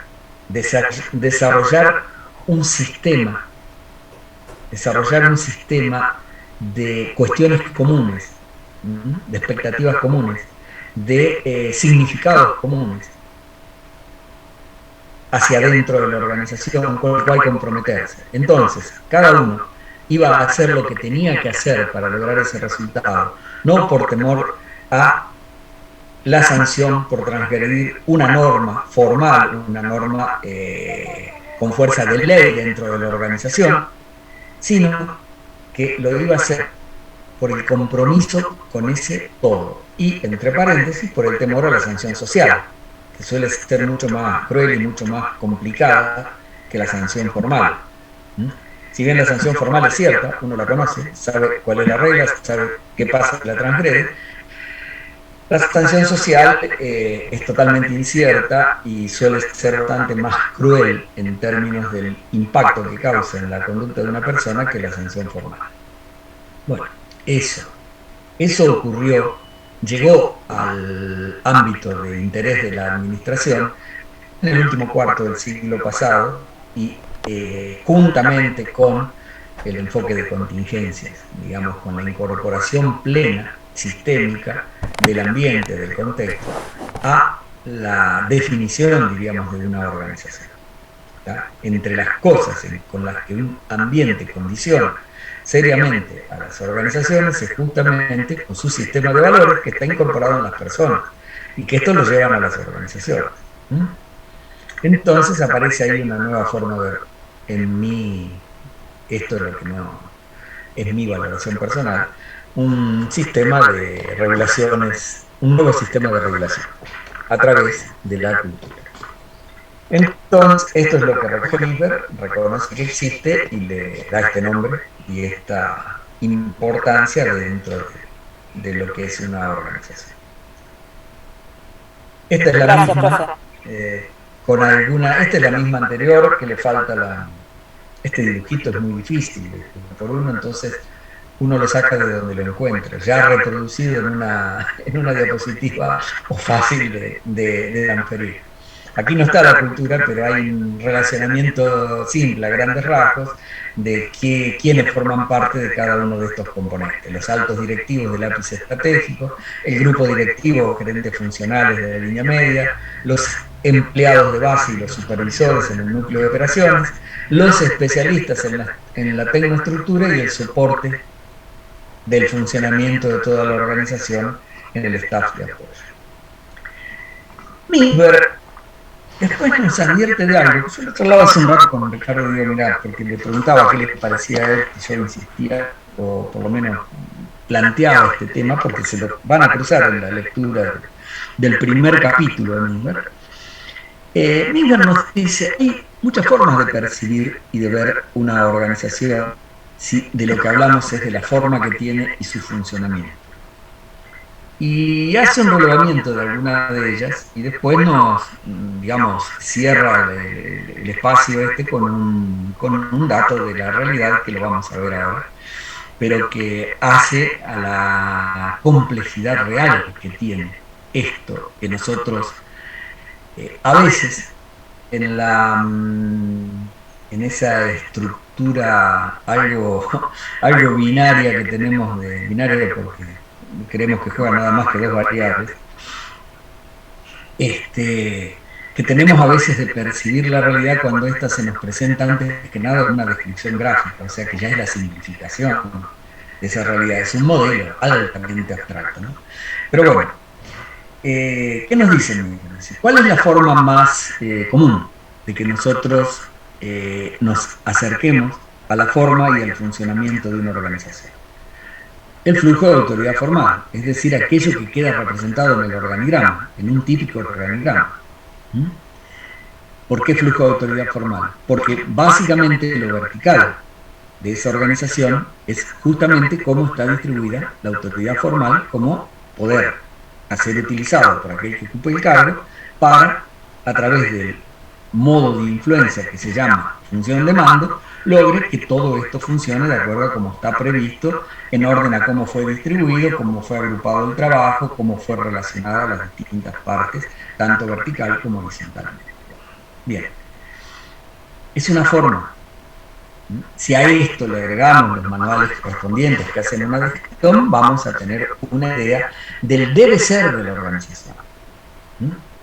desarrollar un sistema de cuestiones comunes, de expectativas comunes, de significados comunes hacia adentro de la organización con el cual comprometerse. Entonces, cada uno iba a hacer lo que tenía que hacer para lograr ese resultado, no por temor a la sanción por transgredir una norma formal, una norma con fuerza de ley dentro de la organización, sino que lo iba a hacer por el compromiso con ese todo y, entre paréntesis, por el temor a la sanción social, que suele ser mucho más cruel y mucho más complicada que la sanción formal. Si bien la sanción formal es cierta, uno la conoce, sabe cuál es la regla, sabe qué pasa si la transgrede, la sanción social es totalmente incierta y suele ser bastante más cruel en términos del impacto que causa en la conducta de una persona que la sanción formal. Bueno, eso ocurrió, llegó al ámbito de interés de la administración en el último cuarto del siglo pasado y juntamente con el enfoque de contingencias, digamos, con la incorporación plena, sistémica, del ambiente, del contexto, a la definición, diríamos, de una organización. ¿Tá? Entre las cosas con las que un ambiente condiciona seriamente a las organizaciones es justamente con su sistema de valores que está incorporado en las personas y que esto lo llevan a las organizaciones. Entonces aparece ahí una nueva forma de ver en mí, esto es lo que no es mi valoración personal, un sistema de regulaciones, un nuevo sistema de regulación a través de la cultura. Entonces, esto es lo que recoge Minsberg, reconoce que existe y le da este nombre y esta importancia dentro de lo que es una organización. Esta es la misma, con alguna, esta es la misma anterior, que le falta este dibujito es muy difícil por uno, entonces uno lo saca de donde lo encuentra, ya reproducido en una diapositiva o fácil de transferir. Aquí no está la cultura, pero hay un relacionamiento simple, a grandes rasgos, de quiénes forman parte de cada uno de estos componentes. Los altos directivos del ápice estratégico, el grupo directivo, gerentes funcionales de la línea media, los empleados de base y los supervisores en el núcleo de operaciones, los especialistas en la tecnoestructura y el soporte del funcionamiento de toda la organización en el staff de apoyo. Minsberg después nos advierte de algo. Yo lo charlaba hace un rato con Ricardo Diego Mirá, porque le preguntaba qué le parecía a él, y yo insistía, o por lo menos planteaba este tema, porque se lo van a cruzar en la lectura del primer capítulo de Minsberg. Minsberg nos dice, hay muchas formas de percibir y de ver una organización si de lo que hablamos es de la forma que tiene y su funcionamiento. Y hace un relevamiento de alguna de ellas y después nos, digamos, cierra el espacio con un dato de la realidad que lo vamos a ver ahora, pero que hace a la complejidad real que tiene esto, que nosotros a veces en esa estructura algo binaria que tenemos, binaria porque creemos que juegan nada más que dos variables, que tenemos a veces de percibir la realidad cuando ésta se nos presenta antes que nada una descripción gráfica, o sea que ya es la simplificación de esa realidad, es un modelo altamente abstracto, ¿no? Pero bueno, ¿qué nos dicen? ¿Cuál es la forma más común de que nosotros nos acerquemos a la forma y al funcionamiento de una organización? El flujo de autoridad formal, es decir, aquello que queda representado en el organigrama, en un típico organigrama. ¿Por qué flujo de autoridad formal? Porque básicamente lo vertical de esa organización es justamente cómo está distribuida la autoridad formal como poder a ser utilizado por aquel que ocupe el cargo para, a través del modo de influencia que se llama función de mando, logre que todo esto funcione de acuerdo a cómo está previsto, en orden a cómo fue distribuido, cómo fue agrupado el trabajo, cómo fue relacionada a las distintas partes, tanto vertical como horizontalmente. Bien, es una forma. Si a esto le agregamos los manuales correspondientes que hacen una descripción, vamos a tener una idea del debe ser de la organización,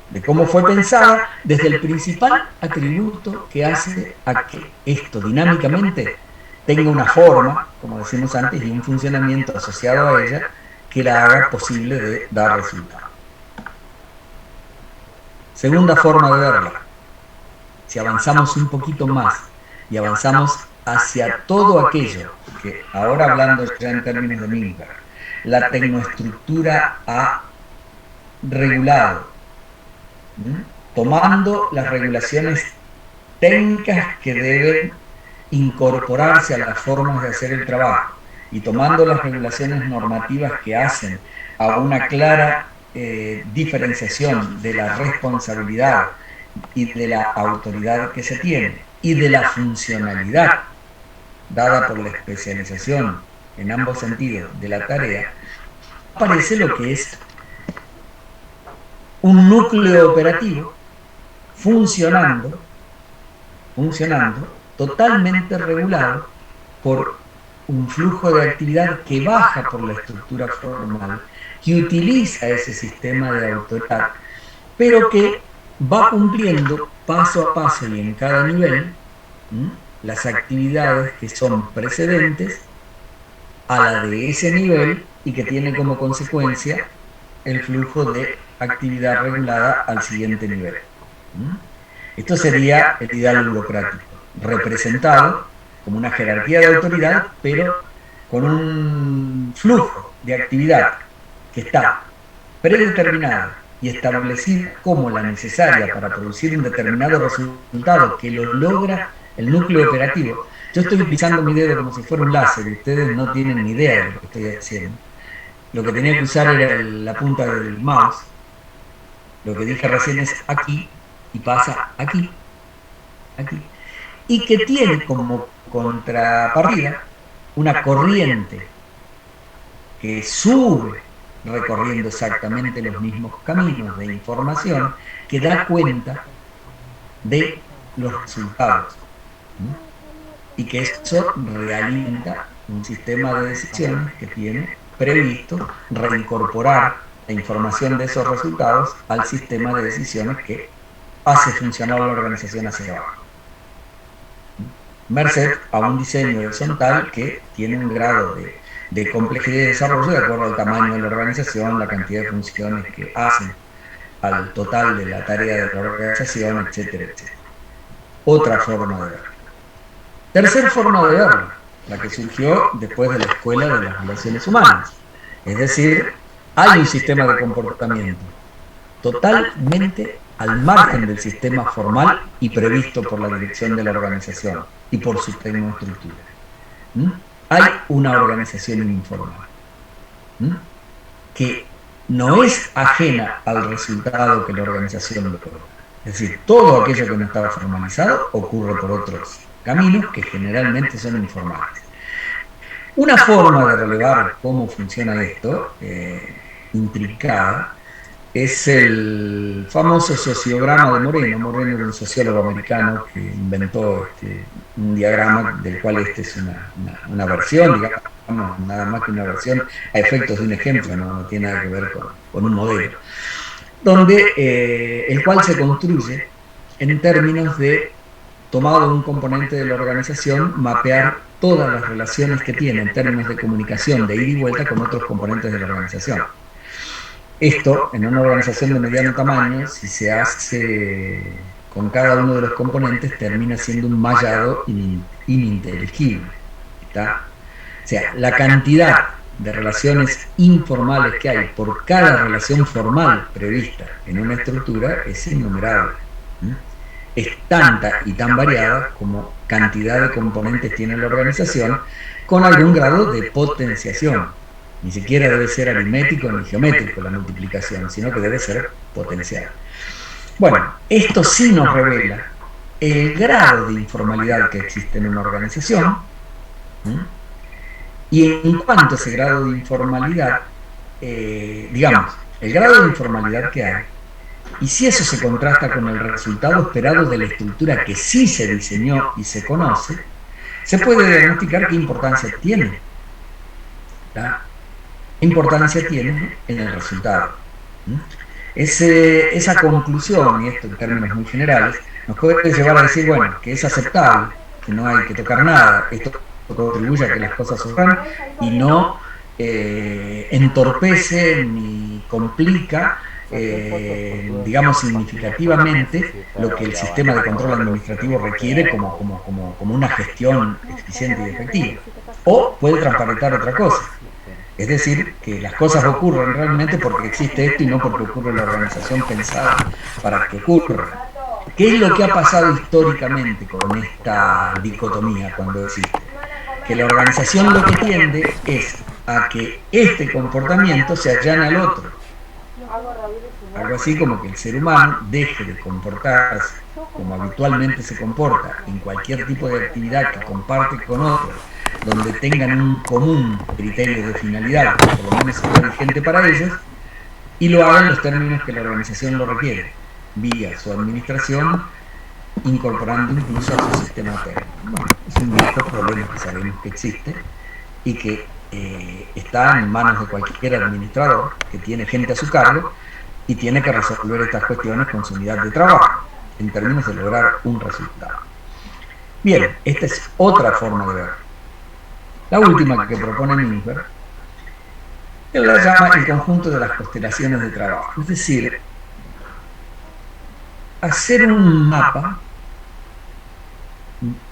de cómo fue pensada desde el principal atributo que hace a que esto dinámicamente tenga una forma, como decimos antes, y un funcionamiento asociado a ella que la haga posible de dar resultados. Segunda forma de verla, si avanzamos un poquito más y avanzamos hacia todo aquello que, ahora hablando ya en términos de Milberg, la tecnoestructura ha regulado, tomando las regulaciones técnicas que deben incorporarse a las formas de hacer el trabajo y tomando las regulaciones normativas que hacen a una clara diferenciación de la responsabilidad y de la autoridad que se tiene y de la funcionalidad dada por la especialización en ambos sentidos de la tarea, aparece lo que es un núcleo operativo funcionando totalmente regulado por un flujo de actividad que baja por la estructura formal, que utiliza ese sistema de autoridad, pero que va cumpliendo paso a paso y en cada nivel las actividades que son precedentes a la de ese nivel y que tiene como consecuencia el flujo de actividad regulada al siguiente nivel. Esto sería el ideal burocrático, representado como una jerarquía de autoridad, pero con un flujo de actividad que está predeterminada y establecida como la necesaria para producir un determinado resultado que lo logra el núcleo operativo. Yo estoy utilizando mi dedo como si fuera un láser y ustedes no tienen ni idea de lo que estoy haciendo. Lo que tenía que usar era la punta del mouse. Lo que dije recién es aquí y pasa aquí, aquí. Y que tiene como contrapartida una corriente que sube recorriendo exactamente los mismos caminos de información que da cuenta de los resultados y que eso realienta un sistema de decisiones que tiene previsto reincorporar la información de esos resultados al sistema de decisiones que hace funcionar la organización hacia abajo, merced a un diseño horizontal que tiene un grado de complejidad y desarrollo de acuerdo al tamaño de la organización, la cantidad de funciones que hacen al total de la tarea de la organización, etcétera, etcétera. Otra forma de verlo. Tercera forma de verlo, la que surgió después de la Escuela de las Relaciones Humanas. Es decir, hay un sistema de comportamiento totalmente al margen del sistema formal y previsto por la dirección de la organización y por su tecnoestructura. Hay una organización informal que no es ajena al resultado que la organización logra. Es decir, todo aquello que no estaba formalizado ocurre por otros caminos que generalmente son informales. Una forma de relevar cómo funciona esto, intrincada, es el famoso sociograma de Moreno. Moreno era un sociólogo americano que inventó un diagrama del cual este es una versión, digamos, nada más que una versión a efectos de un ejemplo, no tiene nada que ver con un modelo, donde el cual se construye en términos de, tomado un componente de la organización, mapear todas las relaciones que tiene en términos de comunicación, de ida y vuelta con otros componentes de la organización. Esto, en una organización de mediano tamaño, si se hace con cada uno de los componentes, termina siendo un mallado ininteligible. ¿Está? O sea, la cantidad de relaciones informales que hay por cada relación formal prevista en una estructura es innumerable. Es tanta y tan variada como cantidad de componentes tiene la organización, con algún grado de potenciación. Ni siquiera debe ser aritmético ni geométrico la multiplicación, sino que debe ser potencial. Bueno, esto sí nos revela el grado de informalidad que existe en una organización, y en cuanto a ese grado de informalidad, digamos, el grado de informalidad que hay, y si eso se contrasta con el resultado esperado de la estructura que sí se diseñó y se conoce, se puede diagnosticar qué importancia tiene. ¿Tá? ¿Qué importancia tiene en el resultado? Esa conclusión, y esto en términos muy generales, nos puede llevar a decir, bueno, que es aceptable, que no hay que tocar nada, esto contribuye a que las cosas ocurran y no entorpece ni complica digamos, significativamente lo que el sistema de control administrativo requiere como una gestión eficiente y efectiva. O puede transparentar otra cosa. Es decir, que las cosas ocurren realmente porque existe esto y no porque ocurre la organización pensada para que ocurra. ¿Qué es lo que ha pasado históricamente con esta dicotomía cuando existe? Que la organización lo que tiende es a que este comportamiento se allane al otro. Algo así como que el ser humano deje de comportarse como habitualmente se comporta en cualquier tipo de actividad que comparte con otros, donde tengan un común criterio de finalidad, que por lo menos sea vigente para ellos, y lo hagan en los términos que la organización lo requiere, vía su administración, incorporando incluso a su sistema técnico. Bueno, es un viejo problema que sabemos que existe y que está en manos de cualquier administrador que tiene gente a su cargo y tiene que resolver estas cuestiones con su unidad de trabajo, en términos de lograr un resultado. Bien, esta es otra forma de verlo. La última que propone Minfer, él la llama el conjunto de las constelaciones de trabajo, es decir, hacer un mapa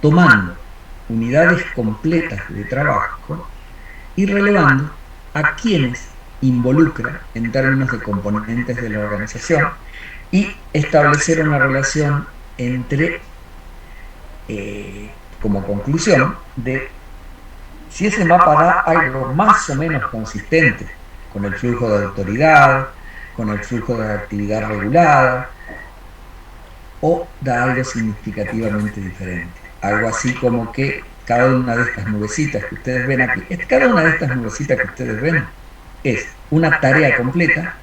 tomando unidades completas de trabajo y relevando a quienes involucra en términos de componentes de la organización y establecer una relación entre, como conclusión, de si ese mapa da algo más o menos consistente con el flujo de autoridad, con el flujo de actividad regulada, o da algo significativamente diferente. Algo así como que cada una de estas nubecitas que ustedes ven aquí, cada una de estas nubecitas que ustedes ven es una tarea completa,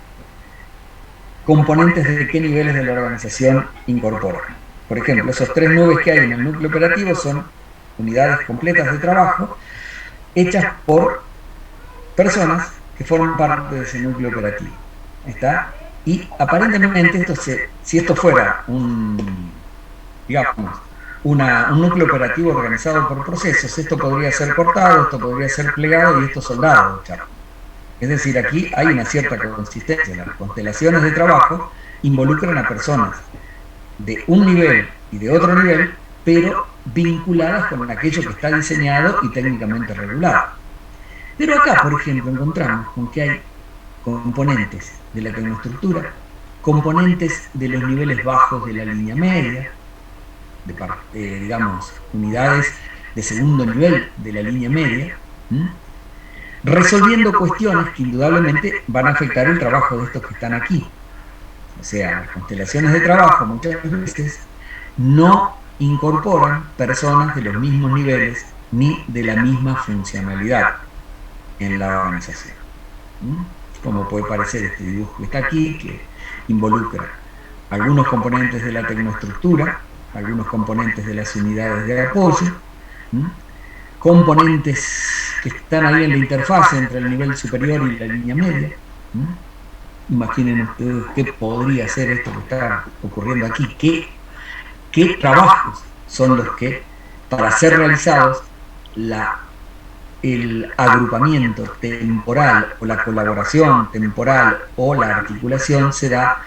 componentes de qué niveles de la organización incorporan. Por ejemplo, esos 3 nubes que hay en el núcleo operativo son unidades completas de trabajo hechas por personas que forman parte de ese núcleo operativo. ¿Está? Y aparentemente si esto fuera un núcleo operativo organizado por procesos, esto podría ser cortado, esto podría ser plegado y esto soldado. Es decir, aquí hay una cierta consistencia. Las constelaciones de trabajo involucran a personas de un nivel y de otro nivel, pero vinculadas con aquello que está diseñado y técnicamente regulado. Pero acá, por ejemplo, encontramos con que hay componentes de la tecnoestructura, componentes de los niveles bajos de la línea media, digamos, unidades de segundo nivel de la línea media, resolviendo cuestiones que indudablemente van a afectar el trabajo de estos que están aquí. O sea, las constelaciones de trabajo muchas veces no incorporan personas de los mismos niveles ni de la misma funcionalidad en la organización. Como puede parecer este dibujo que está aquí, que involucra algunos componentes de la tecnoestructura, algunos componentes de las unidades de apoyo, componentes que están ahí en la interfase entre el nivel superior y la línea media. Imaginen ustedes qué podría ser esto que está ocurriendo aquí, qué trabajos son los que, para ser realizados, el agrupamiento temporal o la colaboración temporal o la articulación se da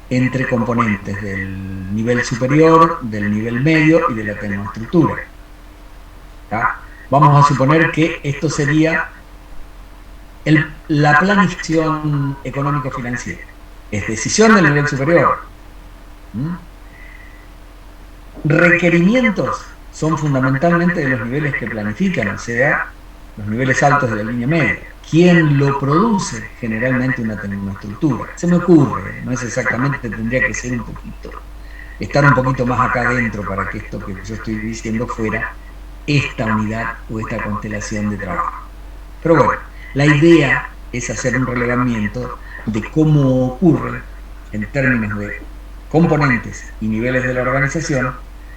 entre componentes del nivel superior, del nivel medio y de la tecnoestructura. Vamos a suponer que esto sería la planificación económico-financiera. Es decisión del nivel superior. Requerimientos son fundamentalmente de los niveles que planifican, o sea, los niveles altos de la línea media. ¿Quién lo produce? Generalmente una tecnoestructura. Se me ocurre, no es exactamente, tendría que ser estar un poquito más acá adentro para que esto que yo estoy diciendo fuera esta unidad o esta constelación de trabajo. Pero bueno, la idea es hacer un relevamiento de cómo ocurre, en términos de componentes y niveles de la organización,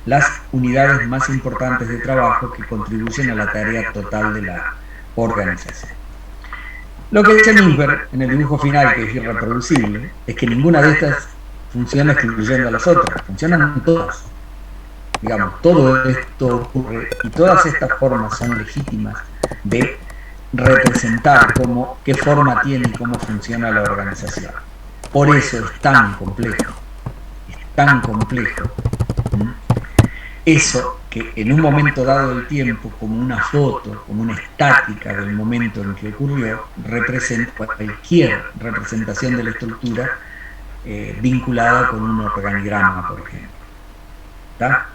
las unidades más importantes de trabajo que contribuyen a la tarea total de la organización. Lo que dice Minfer en el dibujo final, que es irreproducible, es que ninguna de estas funciona excluyendo a las otras, funcionan todas. Digamos, todo esto ocurre y todas estas formas son legítimas de representar qué forma tiene y cómo funciona la organización. Por eso es tan complejo, eso que en un momento dado del tiempo, como una foto, como una estática del momento en que ocurrió, representa cualquier representación de la estructura vinculada con un organigrama, por ejemplo. ¿Está?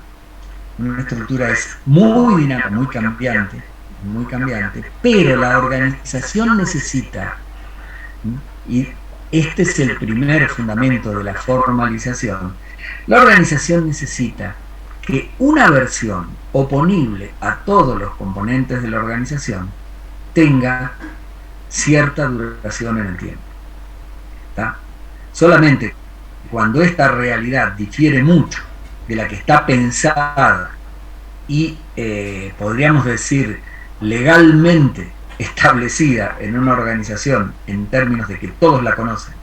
Una estructura es muy dinámica, muy cambiante, pero la organización necesita, y este es el primer fundamento de la formalización, la organización necesita que una versión oponible a todos los componentes de la organización tenga cierta duración en el tiempo. ¿Está? Solamente cuando esta realidad difiere mucho de la que está pensada y podríamos decir legalmente establecida en una organización en términos de que todos la conocen,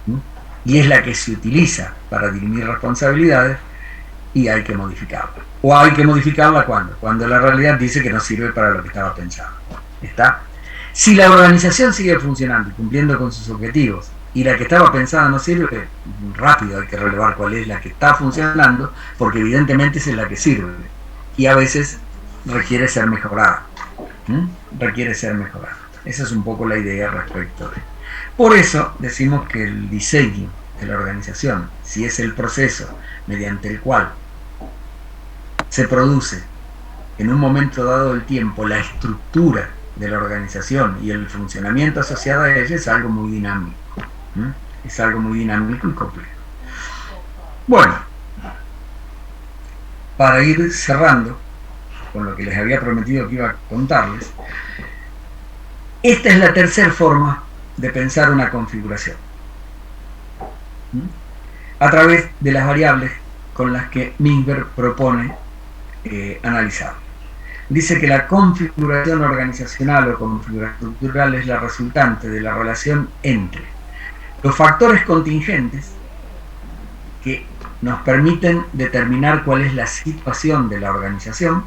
¿sí? Y es la que se utiliza para dirimir responsabilidades, y hay que modificarla. O hay que modificarla cuando la realidad dice que no sirve para lo que estaba pensado. ¿Está? Si la organización sigue funcionando y cumpliendo con sus objetivos y la que estaba pensada no sirve, rápido hay que relevar cuál es la que está funcionando, porque evidentemente esa es la que sirve y a veces requiere ser mejorada. Requiere ser mejorada. Esa es un poco la idea respecto de. Por eso decimos que el diseño de la organización, si es el proceso mediante el cual se produce en un momento dado del tiempo la estructura de la organización y el funcionamiento asociado a ella, es algo muy dinámico. Es algo muy dinámico y complejo. Bueno, para ir cerrando con lo que les había prometido que iba a contarles, esta es la tercera forma de pensar una configuración, a través de las variables con las que Minberg propone analizar. Dice que la configuración organizacional o configuración estructural es la resultante de la relación entre los factores contingentes que nos permiten determinar cuál es la situación de la organización,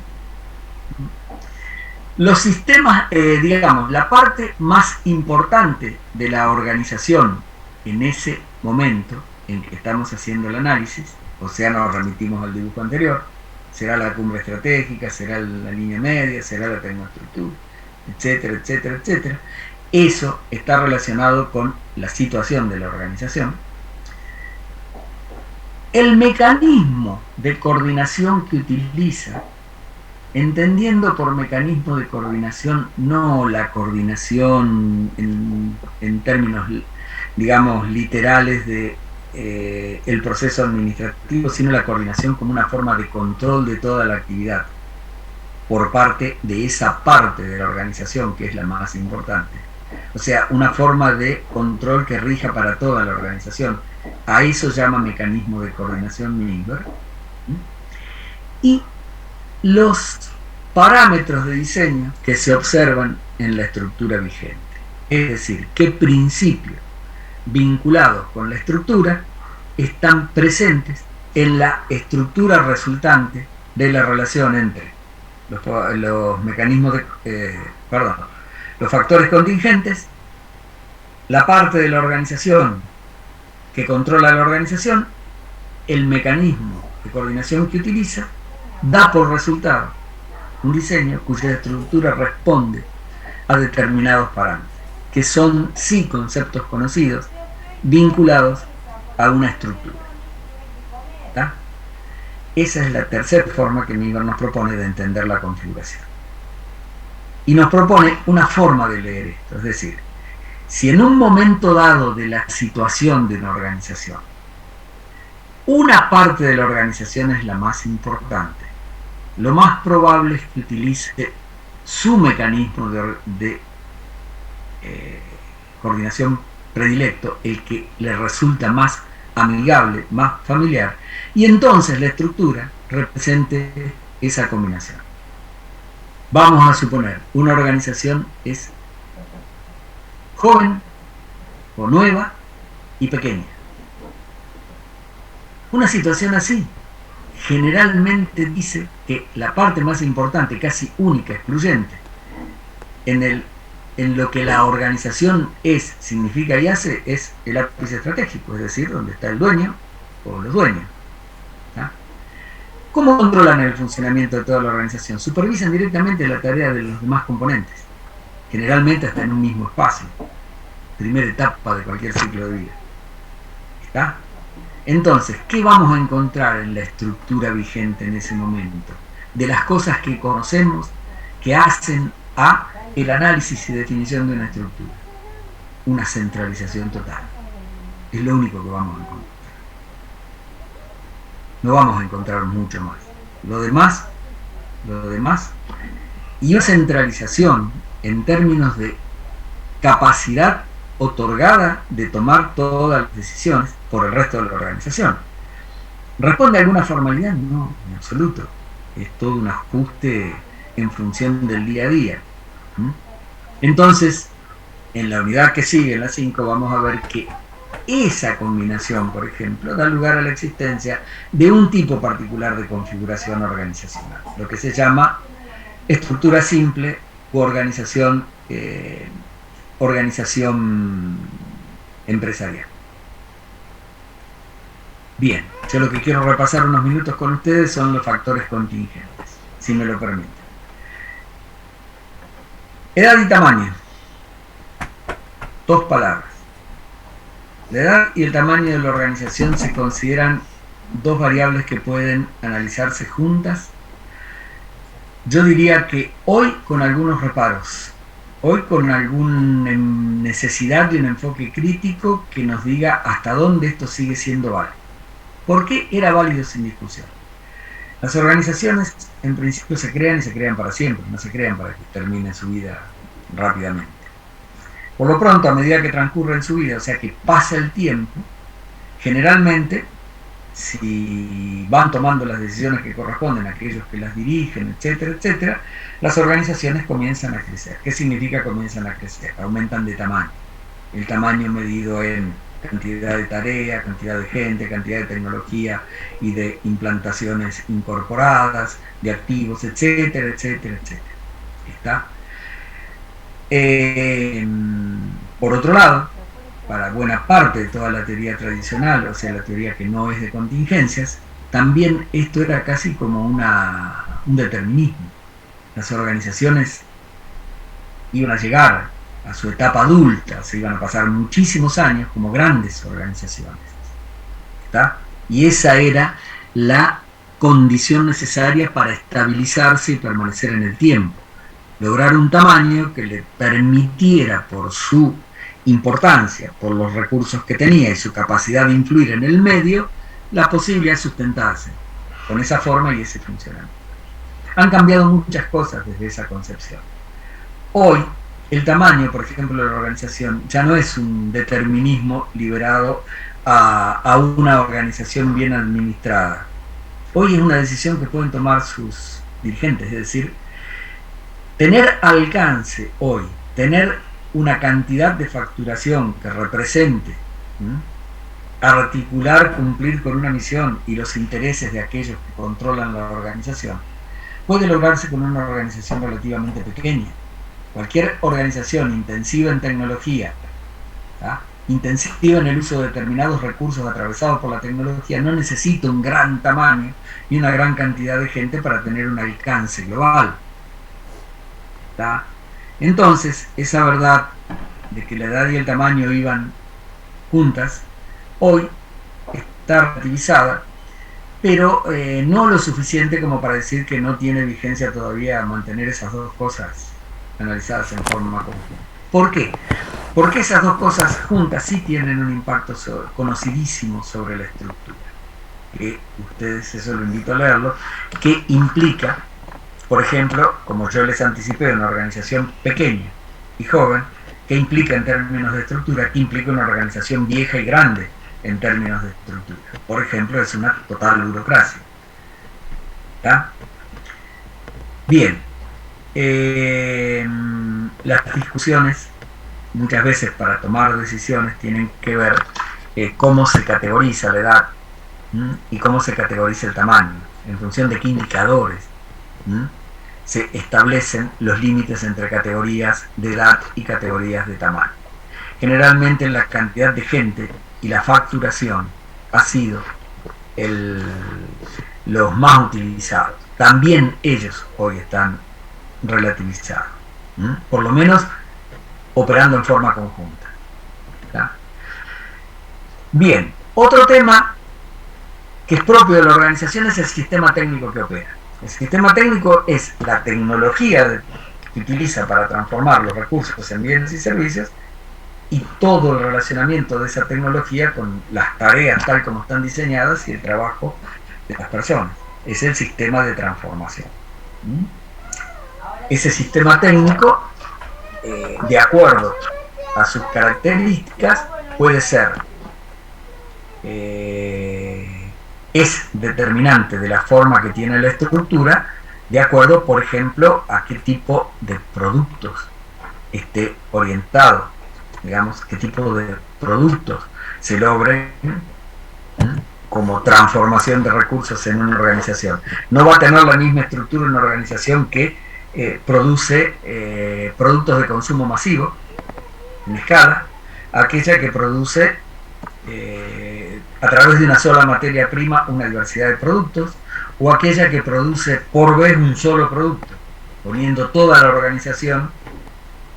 los sistemas, digamos, la parte más importante de la organización en ese momento en que estamos haciendo el análisis, o sea, nos remitimos al dibujo anterior, será la cumbre estratégica, será la línea media, será la tecnoestructura, etcétera, etcétera, etcétera. Eso está relacionado con la situación de la organización. El mecanismo de coordinación que utiliza, entendiendo por mecanismo de coordinación no la coordinación en términos, digamos, literales de el proceso administrativo, sino la coordinación como una forma de control de toda la actividad por parte de esa parte de la organización que es la más importante. O sea, una forma de control que rija para toda la organización. A eso llama mecanismo de coordinación Minberg. Y los parámetros de diseño que se observan en la estructura vigente. Es decir, qué principios vinculados con la estructura están presentes en la estructura resultante de la relación entre los mecanismos de, los factores contingentes, la parte de la organización que controla la organización, el mecanismo de coordinación que utiliza, da por resultado un diseño cuya estructura responde a determinados parámetros, que son sí conceptos conocidos vinculados a una estructura. ¿Está? Esa es la tercera forma que Minberg nos propone de entender la configuración. Y nos propone una forma de leer esto, es decir, si en un momento dado de la situación de una organización, una parte de la organización es la más importante, lo más probable es que utilice su mecanismo de coordinación predilecto, el que le resulta más amigable, más familiar, y entonces la estructura represente esa combinación. Vamos a suponer, una organización es joven o nueva y pequeña. Una situación así generalmente dice que la parte más importante, casi única, excluyente, en el en lo que la organización es, significa y hace, es el ápice estratégico, es decir, donde está el dueño o los dueños. ¿Tá? ¿Cómo controlan el funcionamiento de toda la organización? Supervisan directamente la tarea de los demás componentes, generalmente hasta en un mismo espacio, primera etapa de cualquier ciclo de vida. ¿Está? Entonces, ¿qué vamos a encontrar en la estructura vigente en ese momento? De las cosas que conocemos que hacen a el análisis y definición de una estructura. Una centralización total. Es lo único que vamos a encontrar. No vamos a encontrar mucho más. Lo demás, y una centralización en términos de capacidad otorgada de tomar todas las decisiones por el resto de la organización. ¿Responde a alguna formalidad? No, en absoluto. Es todo un ajuste en función del día a día. Entonces, en la unidad que sigue, en la 5, vamos a ver que esa combinación, por ejemplo, da lugar a la existencia de un tipo particular de configuración organizacional, lo que se llama estructura simple u organización empresarial. Bien, yo lo que quiero repasar unos minutos con ustedes son los factores contingentes, si me lo permiten. Edad y tamaño. 2 palabras. La edad y el tamaño de la organización se consideran 2 variables que pueden analizarse juntas. Yo diría que hoy con algunos reparos, hoy con alguna necesidad de un enfoque crítico que nos diga hasta dónde esto sigue siendo válido. ¿Por qué era válido sin discusión? Las organizaciones en principio se crean y se crean para siempre, no se crean para que termine su vida rápidamente. Por lo pronto, a medida que transcurre en su vida, o sea que pasa el tiempo, generalmente, si van tomando las decisiones que corresponden a aquellos que las dirigen, etcétera, etcétera, las organizaciones comienzan a crecer. ¿Qué significa comienzan a crecer? Aumentan de tamaño. El tamaño medido en cantidad de tarea, cantidad de gente, cantidad de tecnología y de implantaciones incorporadas, de activos, etcétera, etcétera, etcétera. ¿Está? Por otro lado, para buena parte de toda la teoría tradicional, o sea, la teoría que no es de contingencias, también esto era casi como un determinismo. Las organizaciones iban a llegar a su etapa adulta, se iban a pasar muchísimos años como grandes organizaciones. ¿Está? Y esa era la condición necesaria para estabilizarse y permanecer en el tiempo. Lograr un tamaño que le permitiera, por su importancia, por los recursos que tenía y su capacidad de influir en el medio, la posibilidad de sustentarse con esa forma y ese funcionamiento. Han cambiado muchas cosas desde esa concepción. Hoy, el tamaño, por ejemplo, de la organización ya no es un determinismo liberado a una organización bien administrada. Hoy es una decisión que pueden tomar sus dirigentes, es decir, tener alcance hoy, tener una cantidad de facturación que represente articular, cumplir con una misión y los intereses de aquellos que controlan la organización, puede lograrse con una organización relativamente pequeña. Cualquier organización intensiva en tecnología, ¿tá? Intensiva en el uso de determinados recursos atravesados por la tecnología, no necesita un gran tamaño y una gran cantidad de gente para tener un alcance global. ¿Tá? Entonces, esa verdad de que la edad y el tamaño iban juntas, hoy está relativizada, pero no lo suficiente como para decir que no tiene vigencia todavía mantener esas 2 cosas analizadas en forma conjunta. ¿Por qué? Porque esas 2 cosas juntas sí tienen un impacto conocidísimo sobre la estructura. Que ustedes, eso lo invito a leerlo, que implica, por ejemplo, como yo les anticipé, una organización pequeña y joven, que implica en términos de estructura, que implica una organización vieja y grande en términos de estructura. Por ejemplo, es una total burocracia. ¿Está? Bien. Las discusiones muchas veces para tomar decisiones tienen que ver cómo se categoriza la edad y cómo se categoriza el tamaño, en función de qué indicadores se establecen los límites entre categorías de edad y categorías de tamaño. Generalmente la cantidad de gente y la facturación ha sido los más utilizados. También ellos hoy están relativizados, por lo menos operando en forma conjunta. ¿Tá? Bien, otro tema que es propio de la organización es el sistema técnico que opera. El sistema técnico es la tecnología que utiliza para transformar los recursos en bienes y servicios y todo el relacionamiento de esa tecnología con las tareas tal como están diseñadas y el trabajo de las personas. Es el sistema de transformación. Ese sistema técnico, de acuerdo a sus características, puede ser es determinante de la forma que tiene la estructura, de acuerdo, por ejemplo, a qué tipo de productos esté orientado, digamos, qué tipo de productos se logren como transformación de recursos en una organización. No va a tener la misma estructura una organización que produce productos de consumo masivo en escala, aquella que produce a través de una sola materia prima una diversidad de productos, o aquella que produce por vez un solo producto, poniendo toda la organización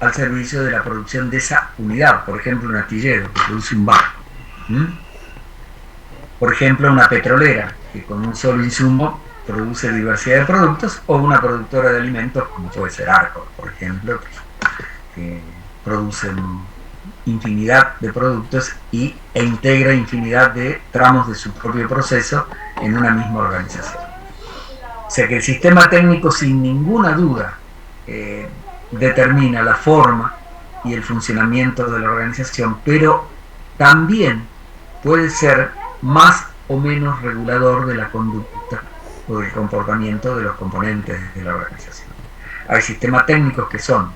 al servicio de la producción de esa unidad. Por ejemplo, un astillero que produce un barco, por ejemplo, una petrolera que con un solo insumo produce diversidad de productos, o una productora de alimentos como puede ser Arcor, por ejemplo, que producen infinidad de productos e integra infinidad de tramos de su propio proceso en una misma organización. O sea que el sistema técnico, sin ninguna duda, determina la forma y el funcionamiento de la organización, pero también puede ser más o menos regulador de la conducta o del comportamiento de los componentes de la organización. Hay sistemas técnicos que son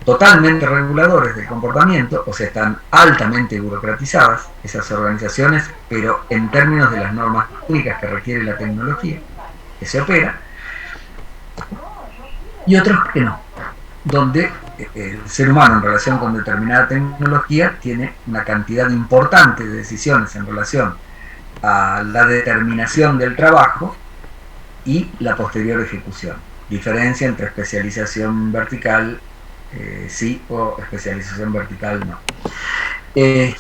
totalmente reguladores del comportamiento, o sea, están altamente burocratizadas esas organizaciones, pero en términos de las normas técnicas que requiere la tecnología que se opera, y otros que no, donde el ser humano en relación con determinada tecnología tiene una cantidad importante de decisiones en relación a la determinación del trabajo y la posterior ejecución. Diferencia entre especialización vertical sí o especialización vertical no. Y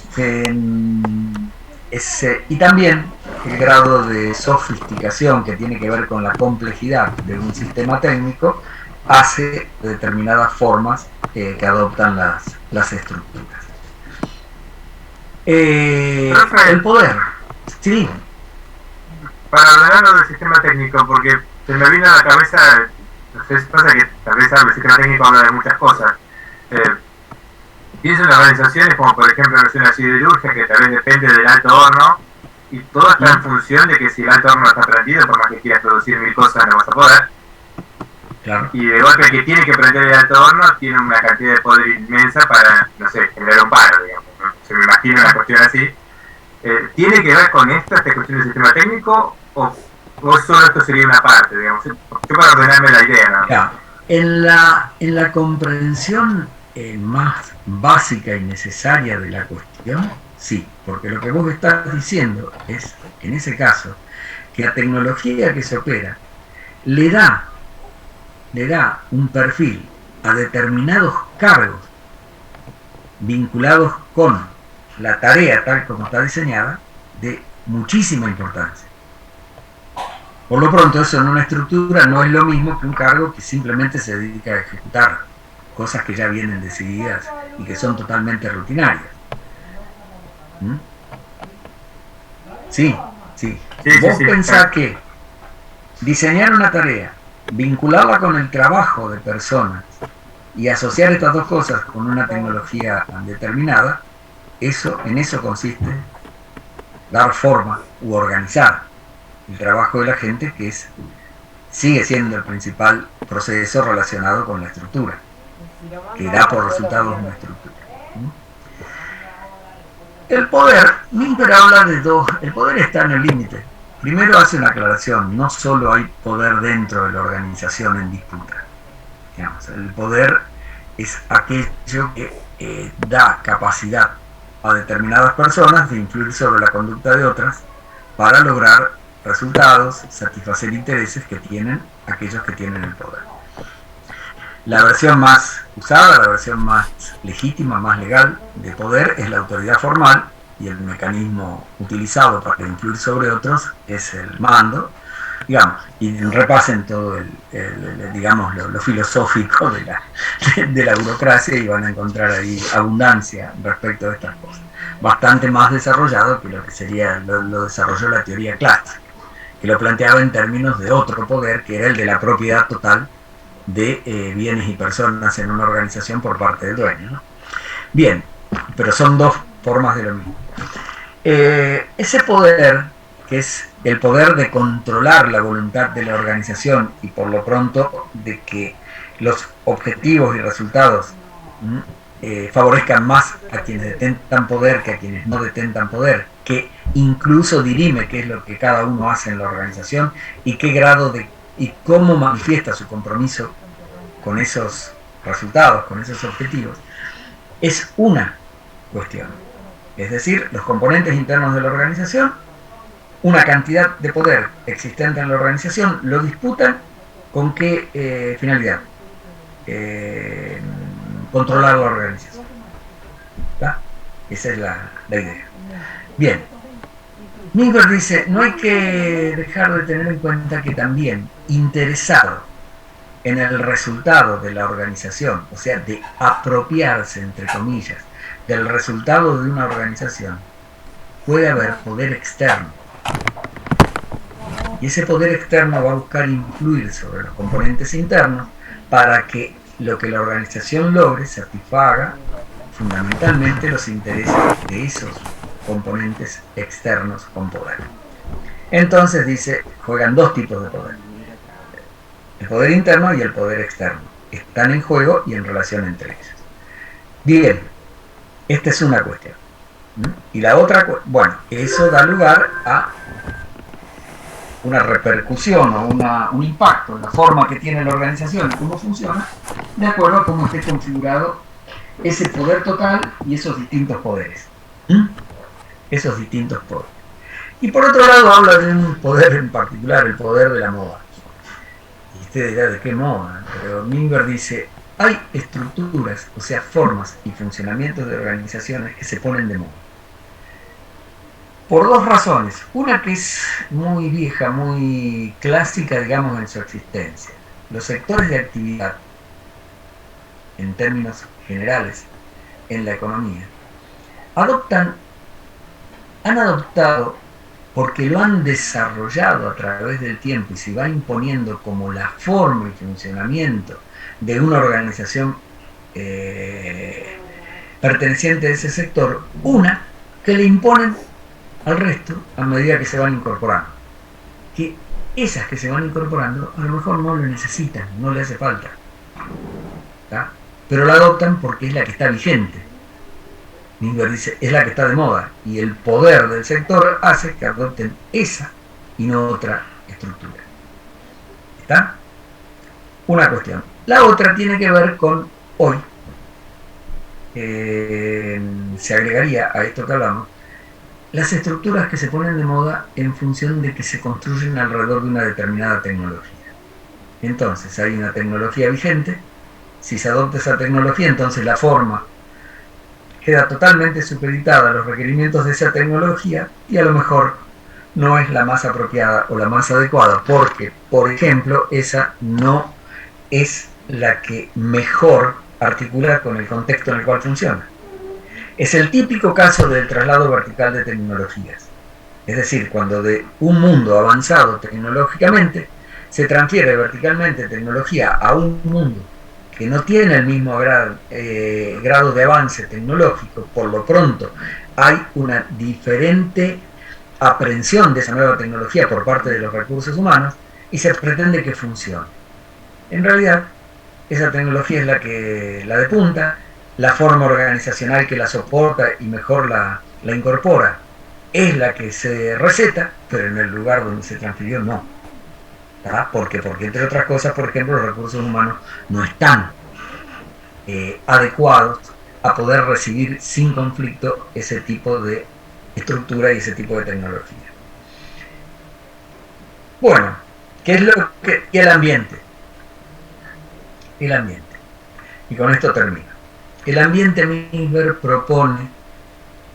también el grado de sofisticación que tiene que ver con la complejidad de un sistema técnico hace determinadas formas que adoptan las estructuras. El poder, sí. Para hablar del sistema técnico, porque se me vino a la cabeza, pasa que tal vez el sistema técnico habla de muchas cosas. Pienso en organizaciones como por ejemplo una siderurgia que tal vez depende del alto horno, y todo está en función de que si el alto horno está prendido, por más que quieras producir 1000 cosas no vas a poder. Claro. Y de golpe el que tiene que prender el alto horno tiene una cantidad de poder inmensa para, no sé, generar un paro, digamos, ¿no? Se me imagina una cuestión así. ¿Tiene que ver con esta cuestión del sistema técnico o solo esto sería una parte, digamos? Yo para ordenarme la idea, ¿no? Ya. En la comprensión más básica y necesaria de la cuestión, sí, porque lo que vos estás diciendo es, en ese caso, que la tecnología que se opera le da un perfil a determinados cargos vinculados con la tarea tal como está diseñada de muchísima importancia. Por lo pronto, eso en una estructura no es lo mismo que un cargo que simplemente se dedica a ejecutar cosas que ya vienen decididas y que son totalmente rutinarias. Sí. Vos pensás que diseñar una tarea, vincularla con el trabajo de personas y asociar estas dos cosas con una tecnología determinada, en eso consiste dar forma u organizar el trabajo de la gente, que sigue siendo el principal proceso relacionado con la estructura, que da por resultados una estructura. El poder, Minter habla de dos, el poder está en el límite. primero hace una aclaración, no solo hay poder dentro de la organización en disputa. Digamos, el poder es aquello que da capacidad a determinadas personas de influir sobre la conducta de otras para lograr resultados, satisfacer intereses que tienen aquellos que tienen el poder. La versión más usada, la versión más legítima, más legal de poder es la autoridad formal, y el mecanismo utilizado para influir sobre otros es el mando, digamos, y repasen todo digamos, lo filosófico de la burocracia y van a encontrar ahí abundancia respecto de estas cosas. Bastante más desarrollado que lo que sería, lo desarrolló la teoría clásica, que lo planteaba en términos de otro poder, que era el de la propiedad total de bienes y personas en una organización por parte del dueño, ¿no? Bien, pero son dos formas de lo mismo. Ese poder, que es el poder de controlar la voluntad de la organización y por lo pronto de que los objetivos y resultados favorezcan más a quienes detentan poder que a quienes no detentan poder, que incluso dirime qué es lo que cada uno hace en la organización y qué grado de y cómo manifiesta su compromiso con esos resultados, con esos objetivos, es una cuestión. Es decir, los componentes internos de la organización, una cantidad de poder existente en la organización, lo disputan con qué finalidad. Controlar la organización. ¿Está? Esa es la idea. Bien. Minker dice, no hay que dejar de tener en cuenta que también interesado en el resultado de la organización, o sea, de apropiarse, entre comillas, del resultado de una organización, puede haber poder externo. Y ese poder externo va a buscar influir sobre los componentes internos para que lo que la organización logre satisfaga fundamentalmente los intereses de esos componentes externos con poder. Entonces dice, juegan dos tipos de poder. El poder interno y el poder externo. Están en juego y en relación entre ellos. Bien, esta es una cuestión. Y la otra, bueno, eso da lugar a una repercusión o un impacto en la forma que tiene la organización y cómo funciona, de acuerdo a cómo esté configurado ese poder total y esos distintos poderes. Esos distintos poderes. Y por otro lado habla de un poder en particular, el poder de la moda. Y usted dirá, ¿de qué moda? Pero Minker dice, hay estructuras, o sea, formas y funcionamientos de organizaciones que se ponen de moda. Por dos razones. Una que es muy vieja, muy clásica, digamos, en su existencia. Los sectores de actividad, en términos generales, en la economía, han adoptado, porque lo han desarrollado a través del tiempo y se va imponiendo como la forma y funcionamiento de una organización perteneciente a ese sector, una que le imponen al resto a medida que se van incorporando. Que esas que se van incorporando a lo mejor no lo necesitan, no le hace falta, ¿tá? Pero la adoptan porque es la que está vigente. Minker dice, es la que está de moda, y el poder del sector hace que adopten esa y no otra estructura. ¿Está? Una cuestión. La otra tiene que ver con hoy. Se agregaría a esto que hablamos, las estructuras que se ponen de moda en función de que se construyen alrededor de una determinada tecnología. Entonces, hay una tecnología vigente, si se adopta esa tecnología, entonces la forma queda totalmente supeditada a los requerimientos de esa tecnología y a lo mejor no es la más apropiada o la más adecuada, porque, por ejemplo, esa no es la que mejor articula con el contexto en el cual funciona. Es el típico caso del traslado vertical de tecnologías. Es decir, cuando de un mundo avanzado tecnológicamente se transfiere verticalmente tecnología a un mundo que no tiene el mismo grado de avance tecnológico, por lo pronto hay una diferente aprehensión de esa nueva tecnología por parte de los recursos humanos y se pretende que funcione. En realidad, esa tecnología es la de punta, la forma organizacional que la soporta y mejor la incorpora es la que se receta, pero en el lugar donde se transfirió no. ¿Por qué? Porque entre otras cosas, por ejemplo, los recursos humanos no están adecuados a poder recibir sin conflicto ese tipo de estructura y ese tipo de tecnología. Bueno, ¿qué es lo que... y el ambiente? El ambiente. Y con esto termino. El ambiente Milberg propone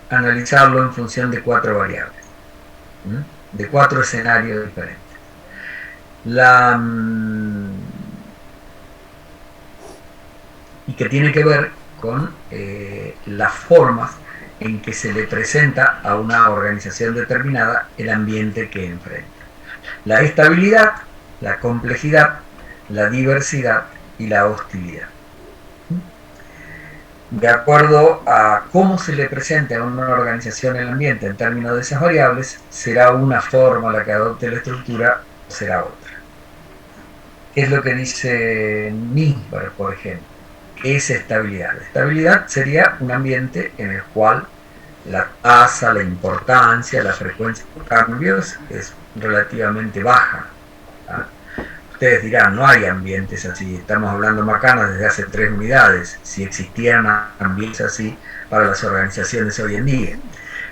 analizarlo en función de 4 variables, de 4 escenarios diferentes. Y que tiene que ver con las formas en que se le presenta a una organización determinada el ambiente que enfrenta. La estabilidad, la complejidad, la diversidad y la hostilidad. De acuerdo a cómo se le presenta a una organización el ambiente en términos de esas variables, será una forma la que adopte la estructura o será otra. ¿Qué es lo que dice Milberg, por ejemplo? ¿Qué es estabilidad? La estabilidad sería un ambiente en el cual la tasa, la importancia, la frecuencia de cambios es relativamente baja. Ustedes dirán, no hay ambientes así, estamos hablando Macana desde hace 3 unidades, si existieran ambientes así para las organizaciones hoy en día.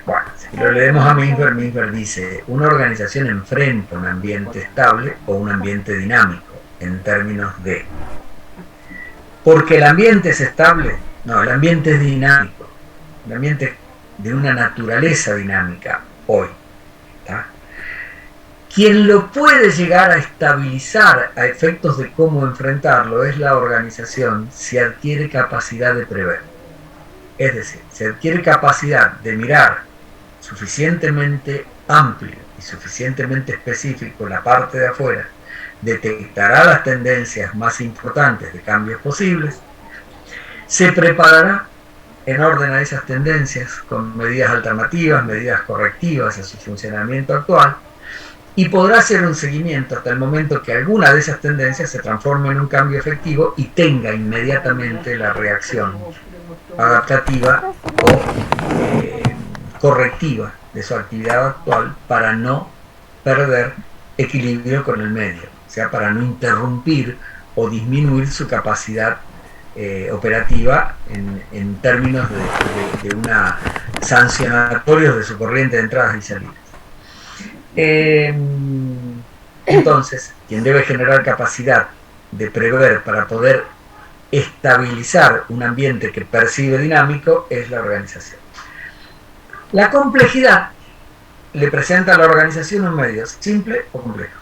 Bueno, si lo leemos a Milberg, Milberg dice, una organización enfrenta un ambiente estable o un ambiente dinámico, en términos de... Porque el ambiente es estable, no, el ambiente es dinámico, el ambiente es de una naturaleza dinámica hoy. ¿Está? Quien lo puede llegar a estabilizar a efectos de cómo enfrentarlo es la organización si adquiere capacidad de prever. Es decir, si adquiere capacidad de mirar suficientemente amplio y suficientemente específico la parte de afuera, detectará las tendencias más importantes de cambios posibles, se preparará en orden a esas tendencias con medidas alternativas, medidas correctivas a su funcionamiento actual, y podrá hacer un seguimiento hasta el momento que alguna de esas tendencias se transforme en un cambio efectivo y tenga inmediatamente la reacción adaptativa o correctiva de su actividad actual para no perder equilibrio con el medio, o sea, para no interrumpir o disminuir su capacidad operativa en términos de una sancionatorios de su corriente de entradas y salidas. Entonces, quien debe generar capacidad de prever para poder estabilizar un ambiente que percibe dinámico es la organización. La complejidad le presenta a la organización un medio simple o complejo.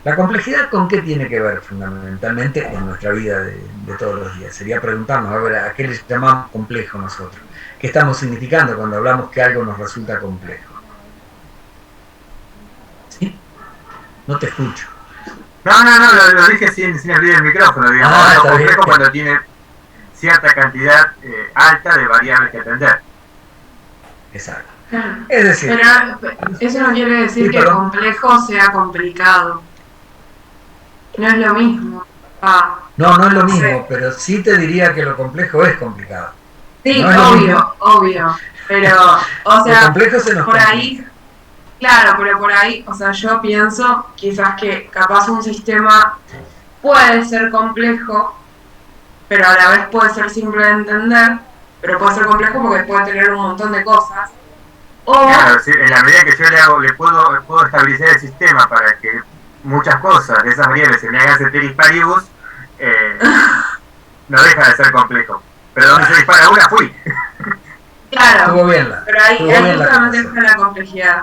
¿La complejidad con qué tiene que ver fundamentalmente en nuestra vida de todos los días? Sería preguntarnos, a ver, ¿a qué les llamamos complejo nosotros? ¿Qué estamos significando cuando hablamos que algo nos resulta complejo? ¿Sí? No te escucho. No, lo dije sin abrir el micrófono, digamos. Lo complejo cuando tiene cierta cantidad alta de variables que atender. Exacto. Es decir... Pero eso no quiere decir que complejo sea complicado. No es lo mismo. No es lo mismo, pero sí te diría que lo complejo es complicado. Sí, no obvio. Pero, o sea, lo complejo se nos por complica. ahí, claro, pero por ahí, o sea, yo pienso quizás que capaz un sistema puede ser complejo, pero a la vez puede ser simple de entender, pero puede ser complejo porque puede tener un montón de cosas. O, claro, sí, en la medida que yo le puedo estabilizar el sistema para que muchas cosas de esas variables se me hagan ceteris paribus, no deja de ser complejo. Pero donde se dispara una, fui. claro, Estuvo bien pero ahí justamente está la complejidad.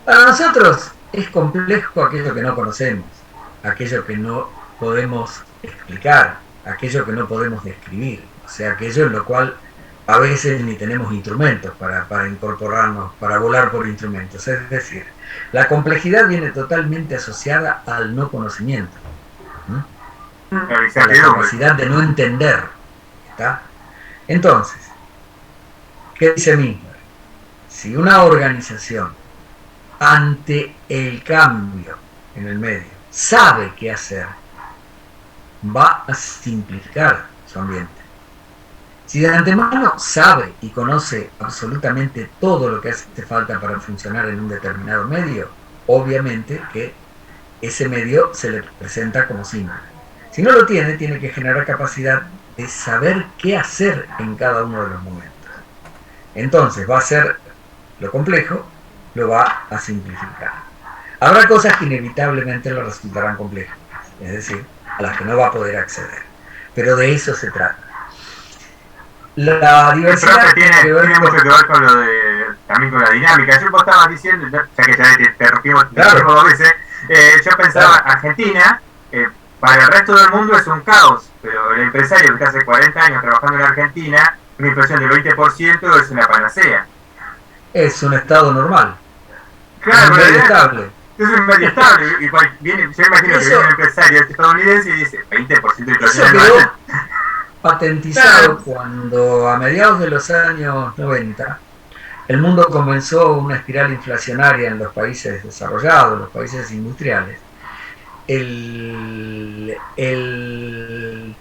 Para nosotros es complejo aquello que no conocemos, aquello que no podemos explicar, aquello que no podemos describir, o sea, aquello en lo cual a veces ni tenemos instrumentos para incorporarnos, para volar por instrumentos. Es decir, la complejidad viene totalmente asociada al no conocimiento, a la capacidad de no entender. ¿Está? Entonces, ¿qué dice Milberg? Si una organización ante el cambio en el medio sabe qué hacer, va a simplificar su ambiente. Si de antemano sabe y conoce absolutamente todo lo que hace falta para funcionar en un determinado medio, obviamente que ese medio se le presenta como simple. Si no lo tiene, tiene que generar capacidad de saber qué hacer en cada uno de los momentos. Entonces va a ser lo complejo, lo va a simplificar. Habrá cosas que inevitablemente le resultarán complejas, es decir, a las que no va a poder acceder. Pero de eso se trata. La diversidad tiene mucho que ver con lo de, también con la dinámica. Yo vos estabas diciendo, ya que ya te interrumpimos claro, dos veces, yo pensaba, claro, Argentina, para el resto del mundo es un caos, pero el empresario que hace 40 años trabajando en Argentina, una inflación del 20% es una panacea. Es un estado normal. Claro, es medio estable. Es un medio estable. Igual viene, yo imagino que viene un empresario estadounidense y dice 20% de inflación anual. Patentizado cuando a mediados de los años 90 el mundo comenzó una espiral inflacionaria en los países desarrollados, los países industriales. El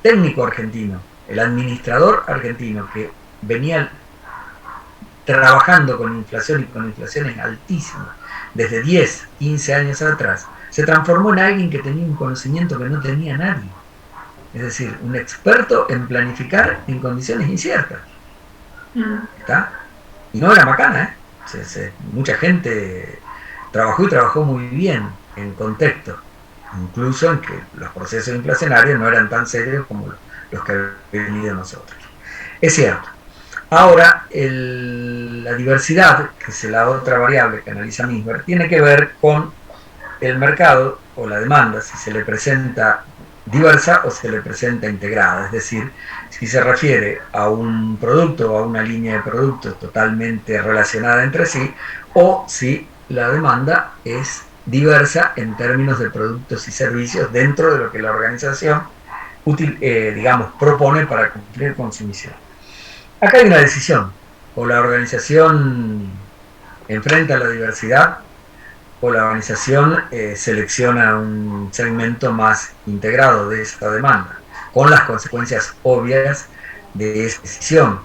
técnico argentino, el administrador argentino que venía trabajando con inflación y con inflaciones altísimas desde 10, 15 años atrás, se transformó en alguien que tenía un conocimiento que no tenía nadie. Es decir, un experto en planificar en condiciones inciertas. ¿Está? Y no era macana, ¿eh? Mucha gente trabajó y trabajó muy bien en contexto, incluso en que los procesos inflacionarios no eran tan serios como los que habíamos vivido nosotros. Es cierto. Ahora, la diversidad, que es la otra variable que analiza Minsberg, tiene que ver con el mercado o la demanda, si se le presenta diversa o se le presenta integrada, es decir, si se refiere a un producto o a una línea de productos totalmente relacionada entre sí, o si la demanda es diversa en términos de productos y servicios dentro de lo que la organización propone para cumplir con su misión. Acá hay una decisión: o la organización enfrenta la diversidad o la organización selecciona un segmento más integrado de esta demanda, con las consecuencias obvias de esa decisión.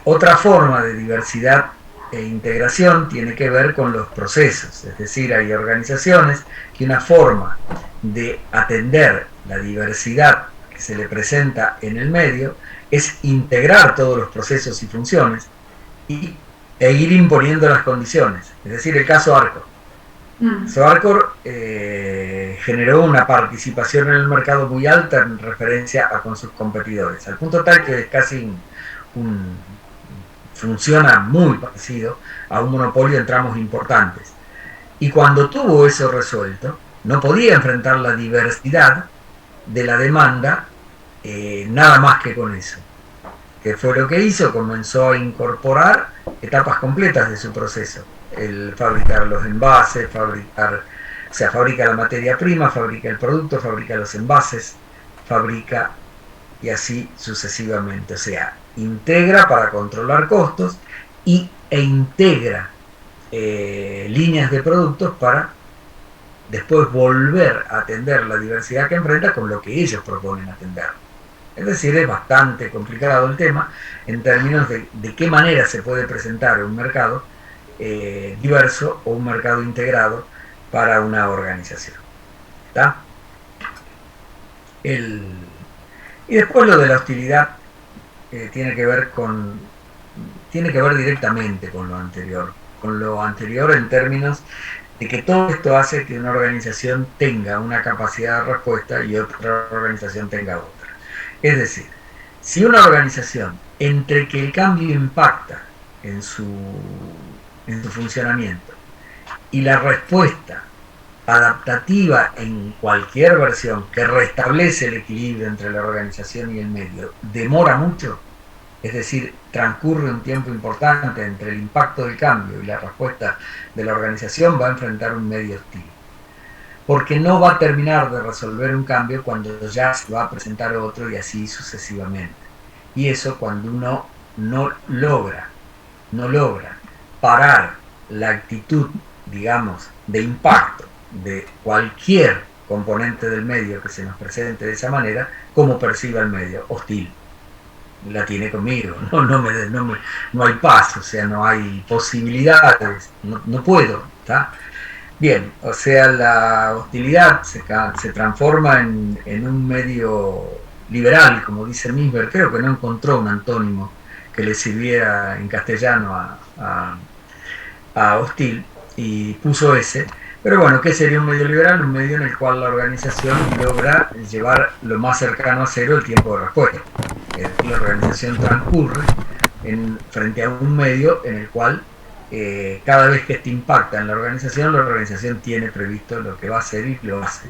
Otra forma de diversidad e integración tiene que ver con los procesos, es decir, hay organizaciones que una forma de atender la diversidad que se le presenta en el medio es integrar todos los procesos y funciones e ir imponiendo las condiciones. Es decir, el caso Arcor. Arcor generó una participación en el mercado muy alta en referencia a con sus competidores, al punto tal que es casi funciona muy parecido a un monopolio en tramos importantes. Y cuando tuvo eso resuelto, no podía enfrentar la diversidad de la demanda nada más que con eso. ¿Qué fue lo que hizo? Comenzó a incorporar etapas completas de su proceso. El fabricar los envases, fabrica la materia prima, fabrica el producto, fabrica los envases, fabrica y así sucesivamente. O sea, integra para controlar costos e integra líneas de productos para después volver a atender la diversidad que enfrenta con lo que ellos proponen atender. Es decir, es bastante complicado el tema en términos de qué manera se puede presentar un mercado diverso o un mercado integrado para una organización. ¿Está? Y después lo de la hostilidad tiene que ver directamente con lo anterior en términos de que todo esto hace que una organización tenga una capacidad de respuesta y otra organización tenga otra. Es decir, si una organización, entre que el cambio impacta en su funcionamiento y la respuesta adaptativa en cualquier versión que restablece el equilibrio entre la organización y el medio, demora mucho, es decir, transcurre un tiempo importante entre el impacto del cambio y la respuesta de la organización, va a enfrentar un medio hostil. Porque no va a terminar de resolver un cambio cuando ya se va a presentar otro y así sucesivamente. Y eso cuando uno no logra parar la actitud, digamos, de impacto de cualquier componente del medio que se nos presente de esa manera, como perciba el medio, hostil. la tiene conmigo, no hay paz, o sea, no hay posibilidades, no puedo, ¿está? Bien, o sea, la hostilidad se transforma en un medio liberal, como dice Minsberg. Creo que no encontró un antónimo que le sirviera en castellano a hostil, y puso ese. Pero bueno, ¿qué sería un medio liberal? Un medio en el cual la organización logra llevar lo más cercano a cero el tiempo de respuesta. La organización transcurre frente a un medio en el cual cada vez que este impacta en la organización tiene previsto lo que va a hacer y lo hace.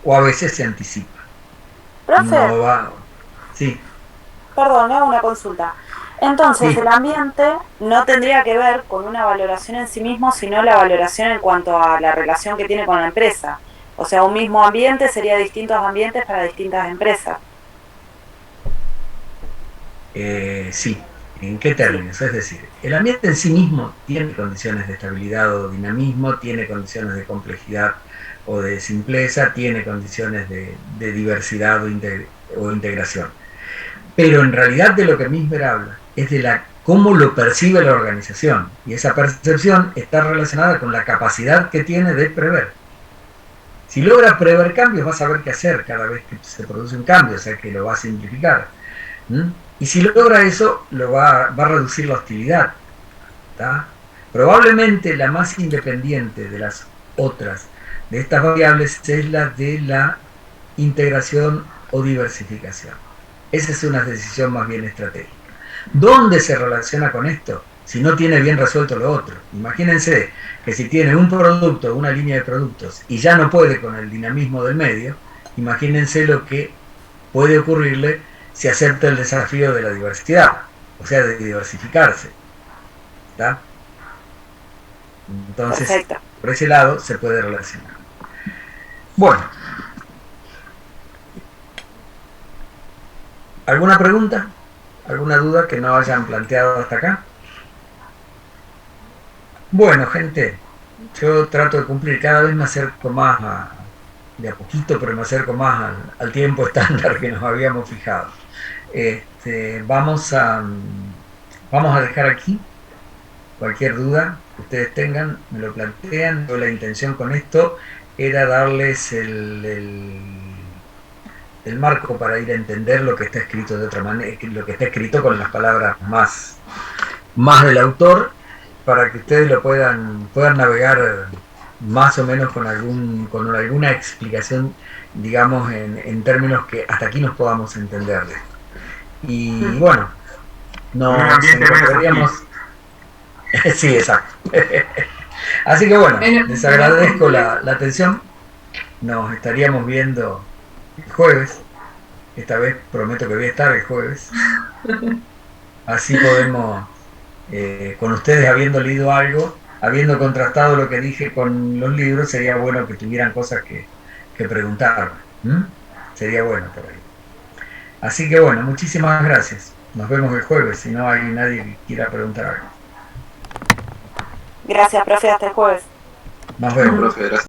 O a veces se anticipa. Profe, No va... Sí. perdón, hago una consulta. Entonces, Sí. el ambiente no tendría que ver con una valoración en sí mismo, sino la valoración en cuanto a la relación que tiene con la empresa. O sea, un mismo ambiente sería distintos ambientes para distintas empresas. Sí. ¿En qué términos? Es decir, el ambiente en sí mismo tiene condiciones de estabilidad o dinamismo, tiene condiciones de complejidad o de simpleza, tiene condiciones de diversidad o integración. Pero en realidad de lo que Minsberg habla es de cómo lo percibe la organización, y esa percepción está relacionada con la capacidad que tiene de prever. Si logra prever cambios, va a saber qué hacer cada vez que se produce un cambio, o sea que lo va a simplificar. Y si logra eso, va a reducir la hostilidad. ¿Tá? Probablemente la más independiente de las otras de estas variables es la de la integración o diversificación. Esa es una decisión más bien estratégica. ¿Dónde se relaciona con esto? Si no tiene bien resuelto lo otro. Imagínense que si tiene un producto, una línea de productos, y ya no puede con el dinamismo del medio, imagínense lo que puede ocurrirle si acepta el desafío de la diversidad, o sea, de diversificarse. ¿Está? Entonces, Perfecto. por ese lado se puede relacionar. Bueno. ¿Alguna pregunta? ¿Alguna duda que no hayan planteado hasta acá? Bueno, gente, yo trato de cumplir, cada vez me acerco más de a poquito, pero me acerco más al tiempo estándar que nos habíamos fijado. Vamos a dejar aquí. Cualquier duda que ustedes tengan, me lo plantean. Yo, la intención con esto era darles el marco para ir a entender lo que está escrito de otra manera, lo que está escrito con las palabras más del autor, para que ustedes lo puedan navegar más o menos con alguna explicación, digamos, en términos que hasta aquí nos podamos entender de esto. Y bueno, nos encontraríamos... Sí, exacto. Así que bueno, les agradezco la atención. Nos estaríamos viendo el jueves. Esta vez prometo que voy a estar el jueves. Así podemos, con ustedes habiendo leído algo, habiendo contrastado lo que dije con los libros, sería bueno que tuvieran cosas que preguntar. Sería bueno por ahí. Así que bueno, muchísimas gracias. Nos vemos el jueves, si no hay nadie que quiera preguntar algo. Gracias, profe, hasta el jueves. Nos vemos. Profe, gracias.